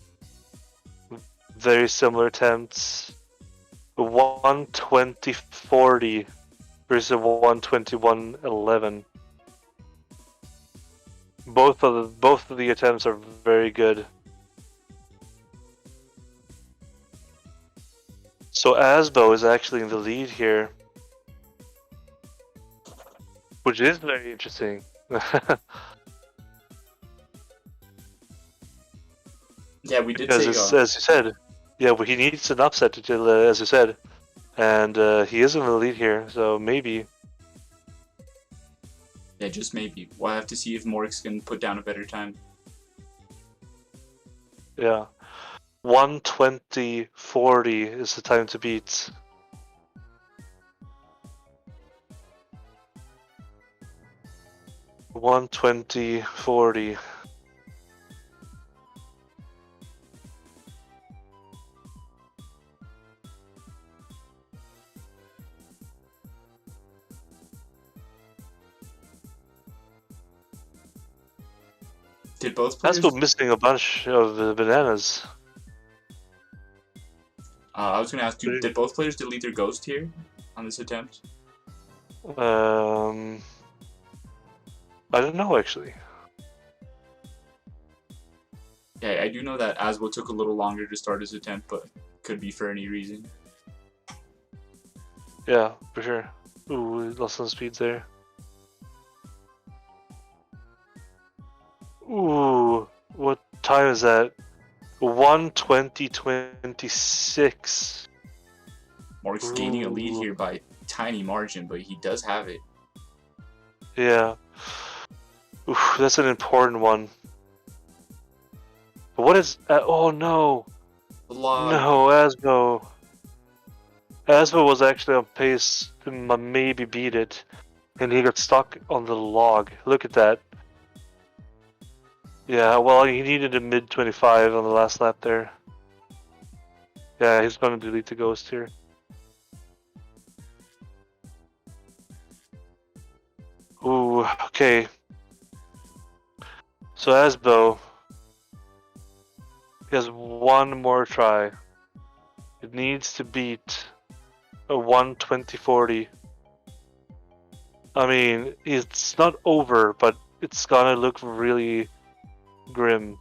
Very similar attempts. 120-40 versus 121-11. Both of the attempts are very good. So Asbo is actually in the lead here, which is very interesting. Yeah, we did Because say as you said, yeah, well, he needs an upset to, as you said, and he is in the lead here. So maybe, yeah, just maybe. We'll have to see if MorKs can put down a better time. yeah, 120-40 is the time to beat. One 20-40. Did both That's players? still missing a bunch of bananas. I was going to ask you, did both players delete their ghost here on this attempt? I don't know actually. Yeah, I do know that Asbo took a little longer to start his attempt, but could be for any reason. Yeah, for sure. Ooh, lost some speed there. Ooh, what time is that? 1:20:26. MorKs gaining a lead Ooh, here by a tiny margin, but he does have it. yeah. Oof, that's an important one. But what is? Oh no, The log. no, Asbo. Asbo was actually on pace to maybe beat it, and he got stuck on the log. Look at that. Yeah, well, he needed a mid 25 on the last lap there. Yeah, he's gonna delete the ghost here. Ooh, okay. So Asbo, he has one more try. It needs to beat a 120-40. I mean, it's not over, but it's gonna look really grim.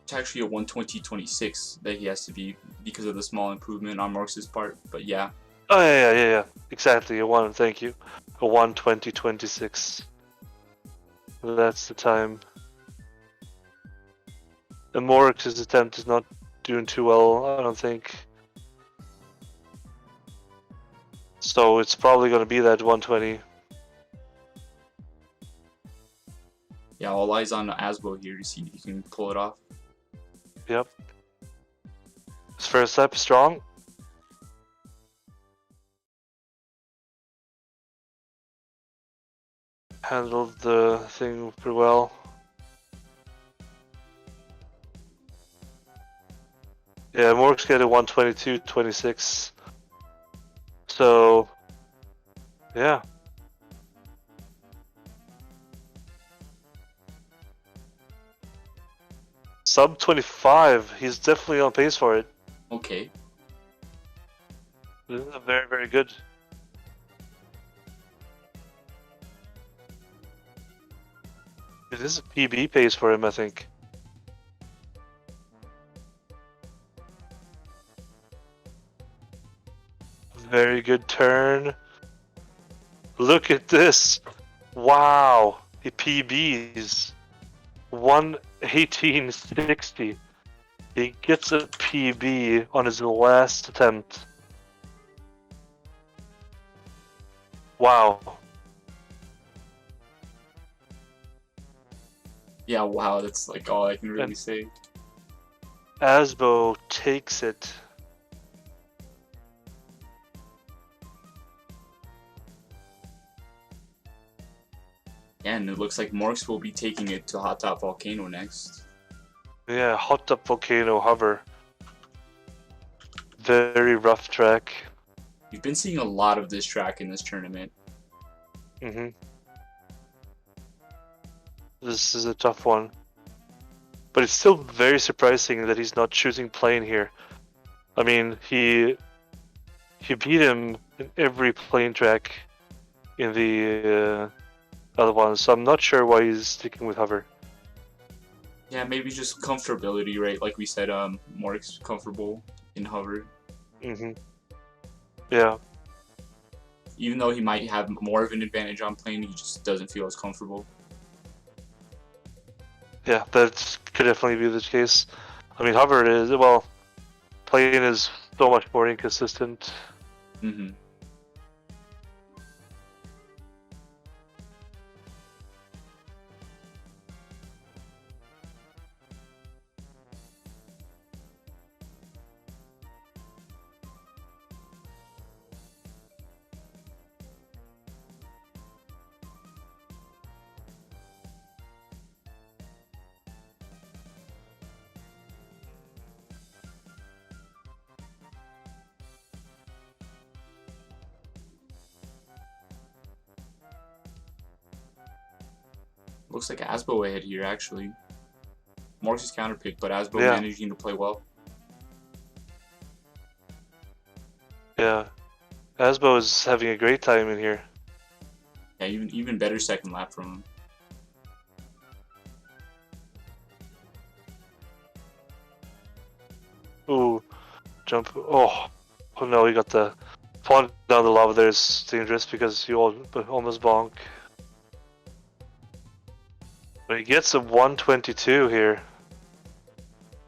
It's actually a 120.26 that he has to be because of the small improvement on MorKs' part. But yeah, Oh yeah. Exactly, a one. Thank you. A 120-26. That's the time. The MorKs' attempt is not doing too well, I don't think. So it's probably gonna be that 120. yeah, all eyes on Asbo here to see if he can pull it off. Yep. His first lap is strong. Handled the thing pretty well. Yeah, MorKs get a 122-26. So, yeah. Sub 25. He's definitely on pace for it. Okay. This is very, very good. This is a PB pace for him, I think. Very good turn. Look at this. Wow. The PBs. 1:18:60. He gets a PB on his last attempt. Wow. Yeah, wow, that's like all I can really say. Asbo takes it. Yeah, and it looks like MorKs will be taking it to Hot Top Volcano next. Yeah, Hot Top Volcano Hover. Very rough track. You've been seeing a lot of this track in this tournament. This is a tough one. But it's still very surprising that he's not choosing plane here. I mean, he beat him in every plane track in the other ones, so I'm not sure why he's sticking with hover. Yeah, maybe just comfortability, right? Like we said, MorKs comfortable in hover. Yeah. Even though he might have more of an advantage on plane, he just doesn't feel as comfortable. Yeah, that could definitely be the case. I mean, hover is, well, plane is so much more inconsistent. Looks like Asbo ahead here, actually. MorKs is counterpick, but Asbo Yeah. managing to play well. Yeah. Asbo is having a great time in here. Yeah, even better second lap from him. Ooh, jump. Oh no, he got the falling down the lava there is dangerous because you almost bonk. But he gets a 122 here.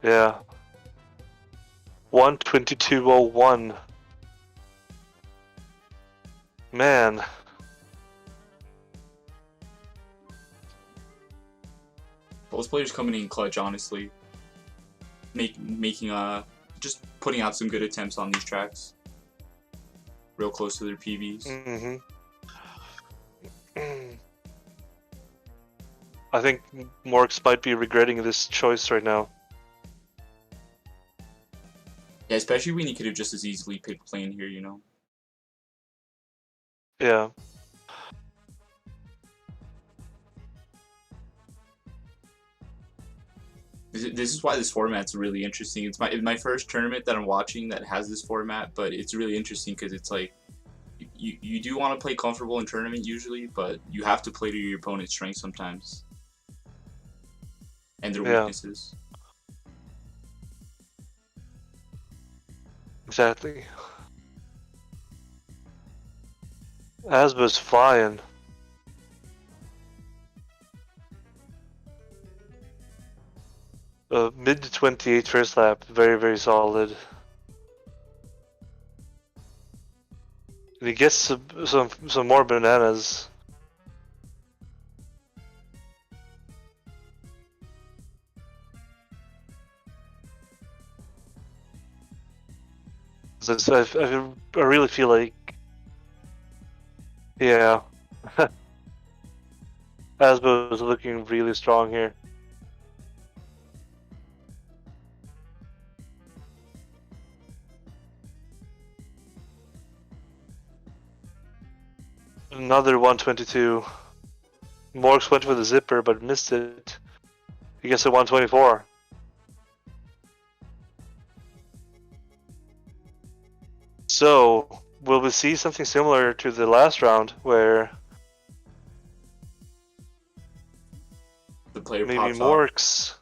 Yeah. 122.01. Man. Both players coming in clutch, honestly. Making just putting out some good attempts on these tracks. Real close to their PBs. I think MorKs might be regretting this choice right now. Yeah, especially when you could have just as easily picked plane here, you know? Yeah. This is why this format's really interesting. It's my first tournament that I'm watching that has this format, but it's really interesting because it's like you do want to play comfortable in tournament usually, but you have to play to your opponent's strengths sometimes and their weaknesses. Exactly. Asbo's flying. Mid to 28 first lap, very, very solid. And he gets some more bananas. I really feel like, yeah, Asbo is looking really strong here. Another 122. MorKs went for the zipper but missed it. He gets a 124. So, will we see something similar to the last round where player maybe pops off. MorKs.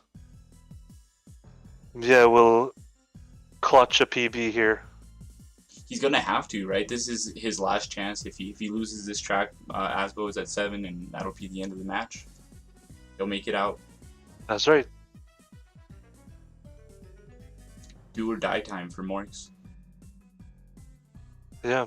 Yeah, we'll clutch a PB here. He's gonna have to, right? This is his last chance. If he loses this track, Asbo is at 7, and that'll be the end of the match. He'll make it out. That's right. Do or die time for MorKs. Yeah.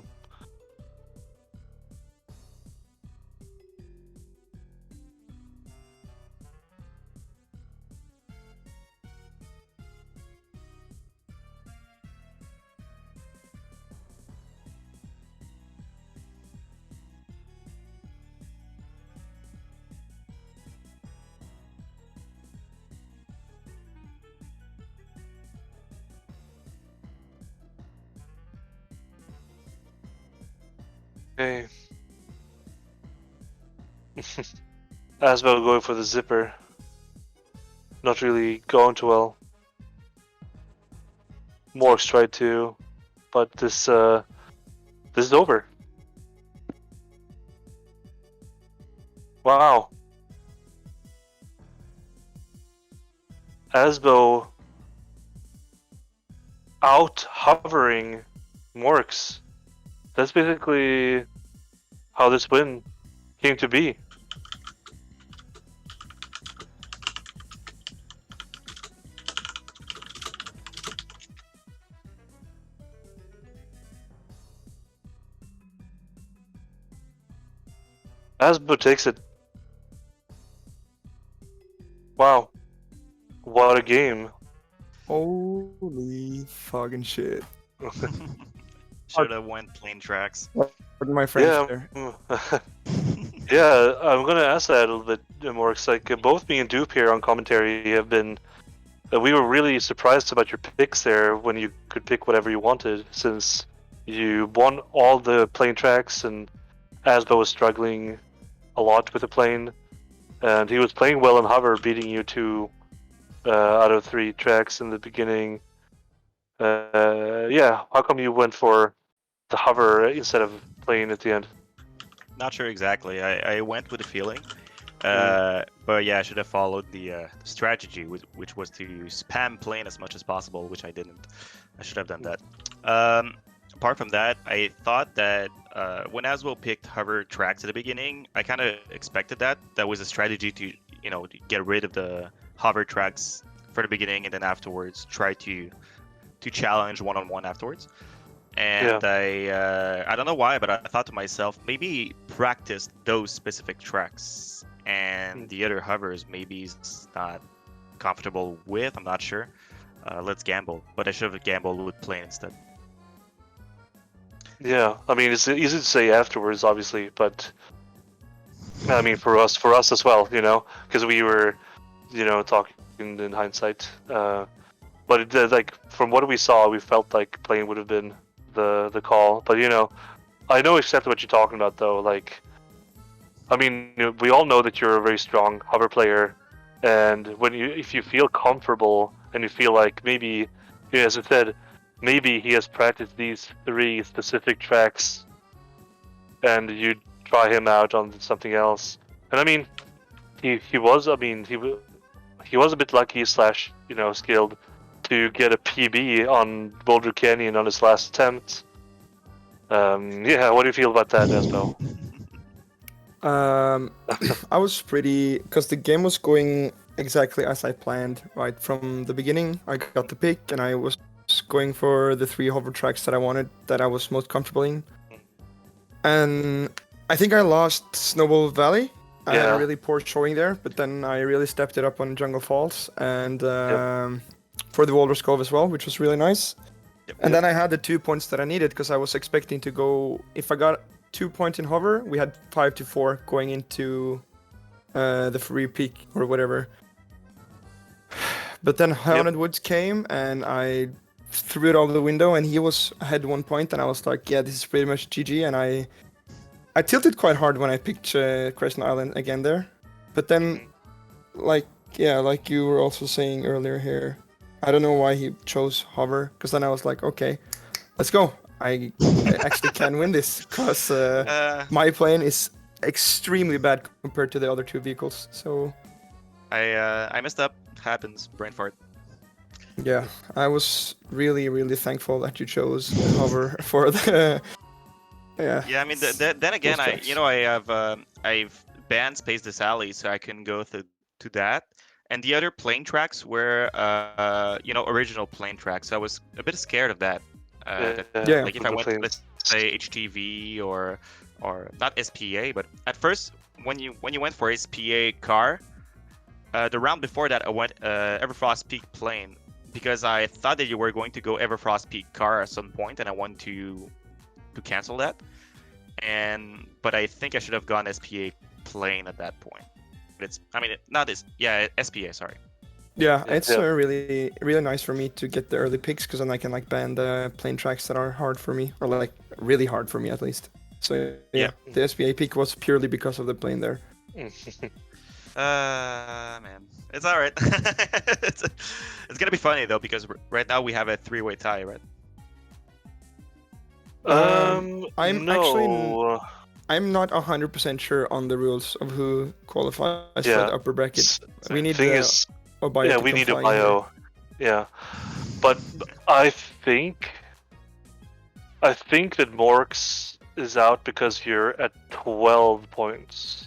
Okay. Asbo going for the zipper. Not really going too well. MorKs tried to, but this is over. Wow. Asbo out hovering MorKs. That's basically how this win came to be. Asbo takes it. Wow. What a game. Holy fucking shit. Should have went plain tracks. Pardon my French Yeah. there. Yeah, I'm gonna ask that a little bit more. Cause like both me and Dupe here on commentary have been. We were really surprised about your picks there when you could pick whatever you wanted, since you won all the plane tracks and Asbo was struggling a lot with the plane, and he was playing well in hover, beating you 2 out of 3 tracks in the beginning. Yeah, how come you went for the hover instead of plane at the end? Not sure exactly. I went with a feeling. Mm. But yeah, I should have followed the strategy, which was to spam plane as much as possible, which I didn't. I should have done that. Apart from that, I thought that when Aswell picked hover tracks at the beginning, I kind of expected that. That was a strategy to, to get rid of the hover tracks for the beginning, and then afterwards try to challenge one-on-one afterwards. And I don't know why, but I thought to myself, maybe practice those specific tracks, and the other hovers maybe he's not comfortable with. I'm not sure. Let's gamble, but I should have gambled with plane instead. Yeah, I mean it's easy to say afterwards, obviously, but I mean for us as well, because we were, talking in hindsight. But it, like from what we saw, we felt like plane would have been the call. But I know exactly what you're talking about, though. Like, I mean, we all know that you're a very strong hover player, and if you feel comfortable and you feel like maybe, as I said, maybe he has practiced these 3 specific tracks, and you try him out on something else. And I mean, he was a bit lucky / skilled to get a PB on Boulder Canyon on his last attempt. Yeah, what do you feel about that, Asbo? I was pretty, because the game was going exactly as I planned, right from the beginning. I got the pick, and I was going for the 3 hover tracks that I wanted, that I was most comfortable in. And I think I lost Snowball Valley. I had a really poor showing there, but then I really stepped it up on Jungle Falls and for the Walrus Cove as well, which was really nice. And then I had the 2 points that I needed, because I was expecting to go, if I got 2 points in hover, we had 5 to 4 going into the free peak or whatever. But then Haunted Woods came, and I threw it over the window, and he was ahead 1 point, and I was like, yeah, this is pretty much GG. And I tilted quite hard when I picked Crescent Island again there. But then, like you were also saying earlier here, I don't know why he chose hover, because then I was like, okay, let's go. I actually can win this, because my plane is extremely bad compared to the other 2 vehicles. So I messed up. Happens. Brain fart. Yeah, I was really thankful that you chose hover for the. Yeah. Yeah, I mean, then again, tracks. I've banned Space this alley, so I can go to that. And the other plane tracks were, original plane tracks. So I was a bit scared of that. Yeah. Like if with I the went, planes. let's say HTV or not SPA, but at first when you went for SPA car, the round before that I went Everfrost Peak plane because I thought that you were going to go Everfrost Peak car at some point, and I want to cancel that. But I think I should have gone SPA plane at that point. But not this. Yeah, SPA. Sorry. Yeah, Yeah. it's really nice for me to get the early picks because then I can like ban the plane tracks that are hard for me, or like really hard for me at least. So yeah, the SPA pick was purely because of the plane there. Man, it's all right. It's gonna be funny though because right now we have a three-way tie, right? I'm no. I'm not 100% sure on the rules of who qualifies for Yeah. the upper bracket. We need Thing the is, Obio yeah, to we come need a flying here. bio. Yeah, but I think that MorKs is out because you're at 12 points.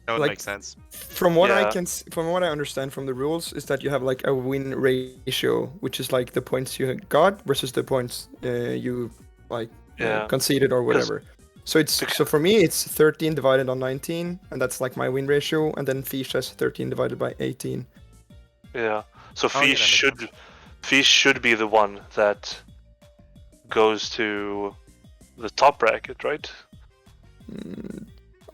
That would Like- make sense. From what Yeah. from what I understand from the rules is that you have like a win ratio, which is like the points you got versus the points you like Yeah. conceded or whatever. So so for me it's 13 divided on 19, and that's like my win ratio, and then Fish has 13 divided by 18. Yeah. So Oh, yeah, that makes Fish should be the one that goes to the top bracket, right?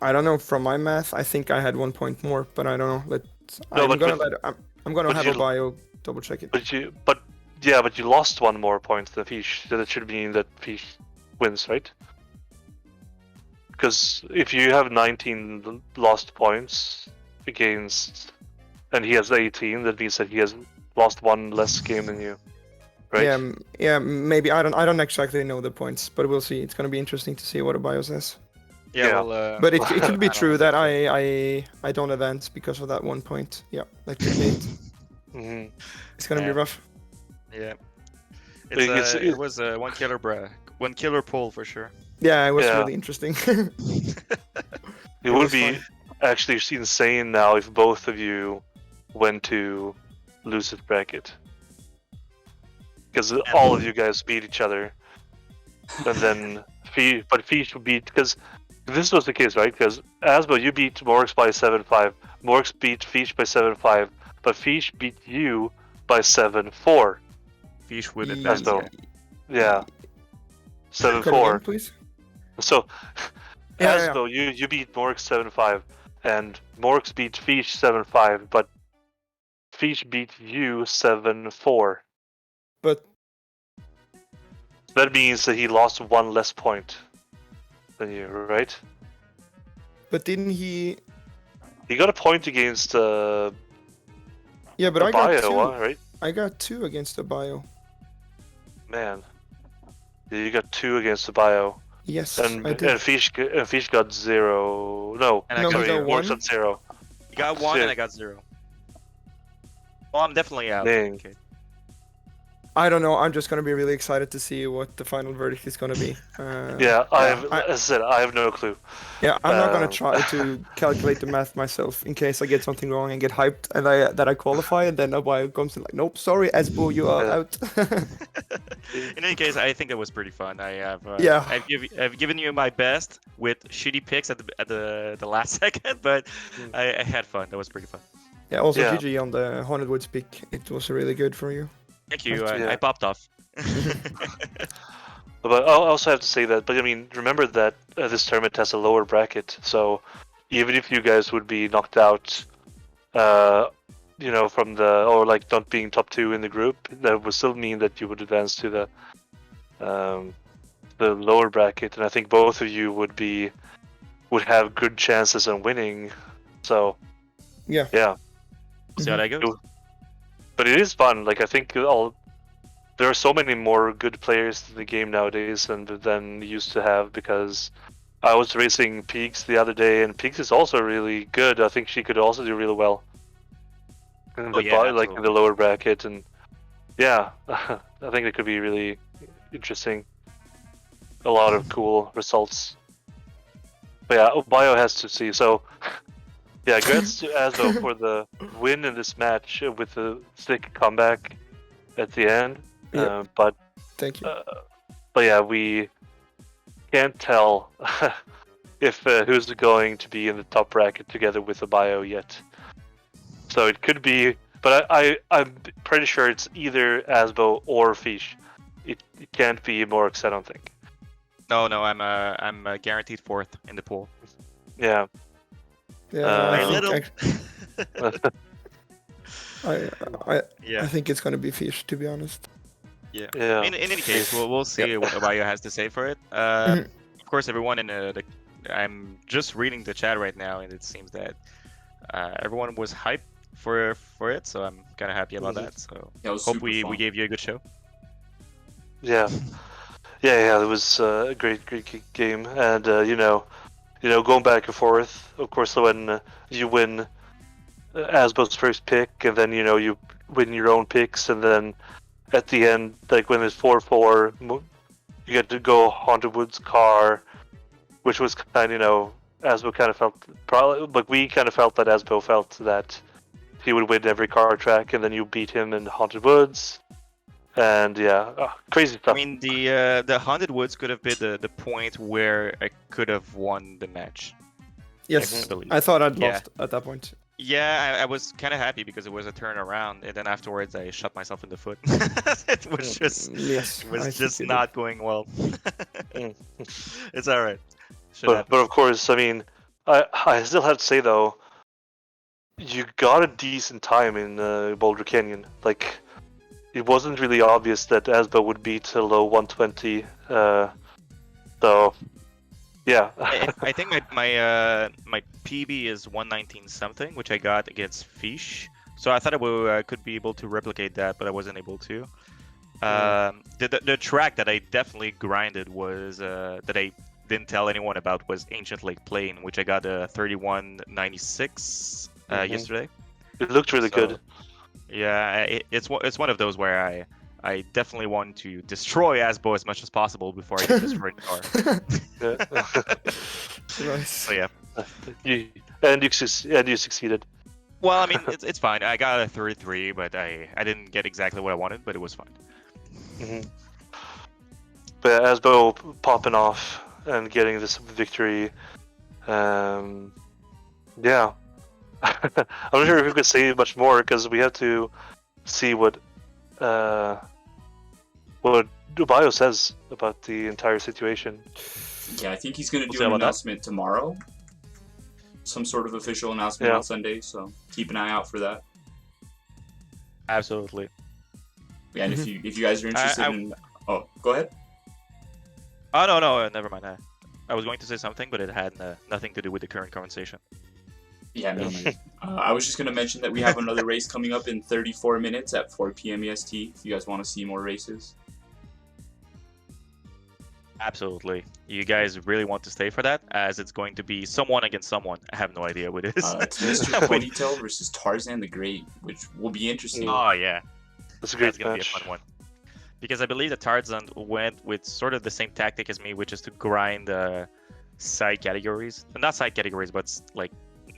I don't know. From my math, I think I had 1 point more, but I don't know. No, I'm but- gonna I'm gonna but have you- a bio double check it. But you lost 1 more point than Fish. So that should mean that Fish wins, right? Because if you have 19 lost points against, and he has 18, that means that he has lost 1 less game than you, right? Yeah, maybe I don't exactly know the points, but we'll see. It's gonna be interesting to see what a bio says. Yeah. Yeah. Well, But it could be I don't true know. that I don't advance because of that 1 point. Yeah, that could be it. Mhm. It's gonna be Yeah. rough. Yeah. It's- It was one killer pull for sure. Yeah, it was Yeah. really interesting. It would was be fun. actually insane now if both of you went to Lucid bracket. Because all of you guys beat each other. And then Fish would beat, because this was the case, right? Because Asbo, you beat MorKs by 7-5. MorKs beat Fish by 7-5. But Fish beat you by 7-4. Fish with Yeah. advance. Asbo. Yeah. Yeah. Come again, 7-4. please. So, Yeah, Asbo, you beat MorKs 7-5, and MorKs beat Fish 7-5, but Fish beat you 7-4. But That means that he lost 1 less point than you, right? didn't he? He got a point against Yeah, but I got Bio, 2. right? I got 2 against the bio. Man, you got 2 against the Bio, Yes, and I did. Fish got 0. No, And I No, got he sorry, got MorKs 1. got 0. You got 1 Shit. and I got 0. Well, I'm definitely out. Dang. Okay. I don't know. I'm just gonna be really excited to see what the final verdict is gonna be. Yeah, as I- I said, I have no clue. Yeah, I'm not gonna Um, try to calculate the math myself in case I get something wrong and get hyped and I qualify, and then nobody comes in like, nope, sorry, Asbo, you are Yeah. out. In any case, I think that was pretty fun. Yeah. I've given you my best with shitty picks at the last second, but I had fun. That was pretty fun. Yeah. Also, Yeah. GG on the Haunted Woods pick. It was really good for you. Thank you. Yeah. I popped off. But I also have to say that, but I mean, remember that this tournament has a lower bracket, so even if you guys would be knocked out, from or like not being top 2 in the group, that would still mean that you would advance to the lower bracket, and I think both of you would have good chances on winning. So Yeah. See how that goes. But it is fun. Like I think there are so many more good players in the game nowadays than used to have, because I was racing Peaks the other day, and Peaks is also really good. I think she could also do really well. in Oh, the yeah, like in the absolutely. lower bracket, and yeah, I think it could be really interesting. A lot of cool results. But yeah, Bio has to see. So yeah, congrats to Asbo for the win in this match with the sick comeback at the end. Yep. But Thank you. yeah, we can't tell if who's going to be in the top bracket together with the Bio yet. So it could be, but I'm pretty sure it's either Asbo or Fish. It can't be MorKs, I don't think. No, I'm guaranteed fourth in the pool. Yeah. Yeah, Uh, I A think little. I Yeah. think it's gonna be Fish, to be honest. Yeah. Yeah. In any case, we'll see Yep. what Abayo has to say for it. Mhm. Of course, everyone in I'm just reading the chat right now, and it seems that everyone was hyped for it, so I'm kind of happy about Mhm. that. So Yeah, it was hope super we fun. gave you a good show. Yeah. Yeah. It was a great game, and going back and forth. Of course, when you win Asbo's first pick, and then you win your own picks, and then at the end, like when it's 4-4, you get to go Haunted Woods car, which was kind of Asbo kind of felt probably, like we kind of felt that Asbo felt that he would win every car track, and then you beat him in Haunted Woods, and yeah, crazy I stuff. mean, the Haunted Woods could have been the point where I could have won the match. Yes, I believe. I thought I'd Yeah. lost at that point. Yeah, I was kind of happy because it was a turnaround, and then afterwards I shot myself in the foot. It was just Yes, it I was think just you did. not going well. Mm. It's all right. Should But happen. of course, I mean, I still have to say though, you got a decent time in Boulder Canyon. Like, it wasn't really obvious that Asbo would beat a low 120. So yeah. I think my PB is 119 something, which I got against Fish. So I thought I could be able to replicate that, but I wasn't able to. The track that I definitely grinded was that I didn't tell anyone about was Ancient Lake Plain, which I got a 3196 yesterday. It looked really So, good. Yeah, it's one of those where I definitely want to destroy Asbo as much as possible before I get destroyed in the car. Yeah. Nice. So yeah. you succeeded. Well, I mean, it's fine. I got a 33, but I didn't get exactly what I wanted, but it was fine. Mm-hmm. But yeah, Asbo popping off and getting this victory. Yeah. I'm not sure if we could say much more because we have to see what Dubayo says about the entire situation. Yeah, I think he's going to We'll do see an about that. announcement tomorrow. Some sort of official announcement Yeah. on Sunday, so keep an eye out for that. Absolutely. Yeah, and if you guys are interested in, oh, go ahead. Oh no, never mind. I was going to say something, but it had nothing to do with the current conversation. Yeah, me neither. I was just going to mention that we have another race coming up in 34 minutes at 4 p.m. EST. If you guys want to see more races. Absolutely. You guys really want to stay for that, as it's going to be someone against someone. I have no idea what it is. It's Mr. Ponytail versus Tarzan the Great, which will be interesting. Oh yeah, That's a great that's gonna match. be a fun one. Because I believe that Tarzan went with sort of the same tactic as me, which is to grind side categories. Not side categories, but like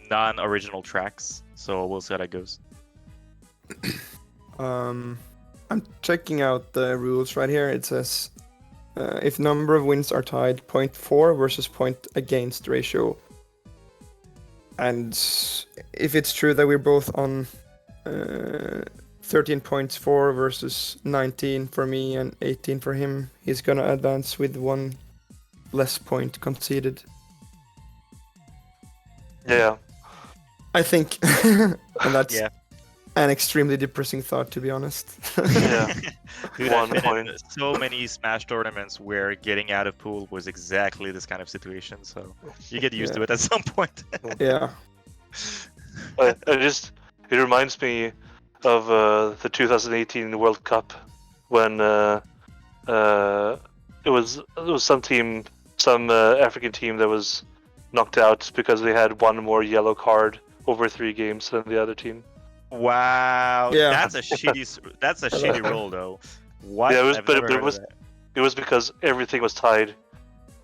non-original tracks. So we'll see how that goes. I'm checking out the rules right here. It says if number of wins are tied, 0.4 versus point against ratio. And if it's true that we're both on 13 points for versus 19 for me and 18 for him, he's gonna advance with one less point conceded. Yeah. I think, and that's Yeah. an extremely depressing thought, to be honest. Yeah. Dude, One I've been point. in so many Smash tournaments where getting out of pool was exactly this kind of situation. So you get used to it at some point. Yeah. It reminds me of the 2018 World Cup when it was some African team that was knocked out because they had one more yellow card over 3 games than the other team. Wow. Yeah. That's a shitty roll though. What? Yeah, it was, I've but never it heard of was that. it was because everything was tied.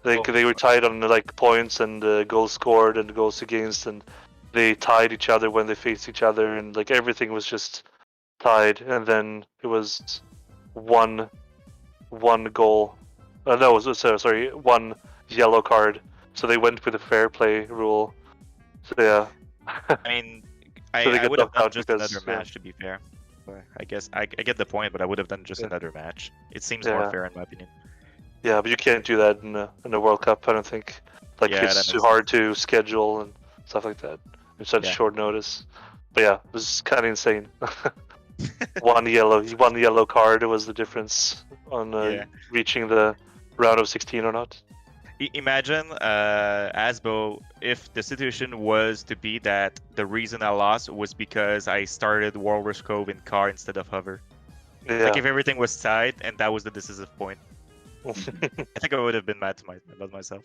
Oh. They were tied on like points and goals scored and goals against, and they tied each other when they faced each other, and like everything was just tied. And then it was one goal. No, it was sorry, one yellow card. So they went with a fair play rule. So yeah. I mean, So they I get would have knocked done out just because, another yeah. match, to be fair. But I guess I get the point, but I would have done just Yeah. another match. It seems more Yeah. fair in my opinion. Yeah, but you can't do that in a World Cup. I don't think. Like Yeah, that it's too makes hard to schedule and stuff like that in such Yeah. short notice. But yeah, it was kind of insane. one yellow card was the difference on Yeah. reaching the round of 16 or not. Imagine, Asbo, if the situation was to be that the reason I lost was because I started Walrus Cove in car instead of hover. Yeah. Like if everything was tied and that was the decisive point, I think I would have been mad to about myself.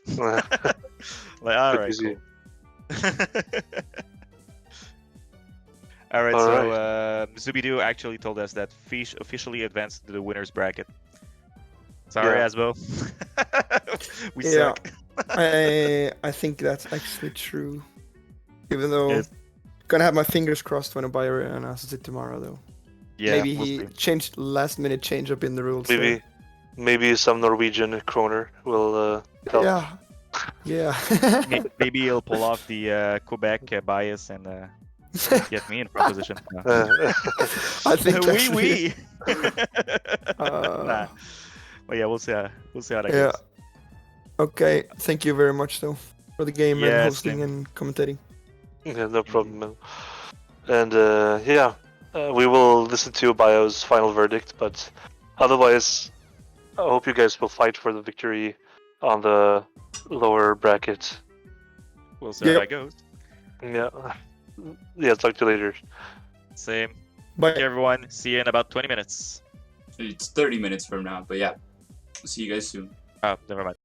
Like, all right, easy. cool. All right, All so right. Zubidu actually told us that Fish officially advanced to the winners bracket. Sorry, Yeah. Asbo. We Yeah. suck. I think that's actually true. Even though Yes. gonna have my fingers crossed when Bayern announces it tomorrow, though. Yeah, Maybe we'll he see. changed last minute change up in the rules. there. Maybe some Norwegian kroner will help. Yeah. Yeah. Maybe he'll pull off the Quebec bias and get me in front position. No. I think Oui, actually. oui. Uh, Nah. Well, yeah, we'll see how that Yeah. goes. Okay. Thank you very much, though, for the game and Yeah, hosting same. and commentating. Yeah, no problem, man. And yeah, we will listen to Bio's final verdict, but otherwise, I hope you guys will fight for the victory on the lower bracket. We'll see how Yep. that goes. Yeah. Yeah, talk to you later. Same. Bye. Okay, everyone. See you in about 20 minutes. It's 30 minutes from now, but yeah. See you guys soon. Oh, never mind.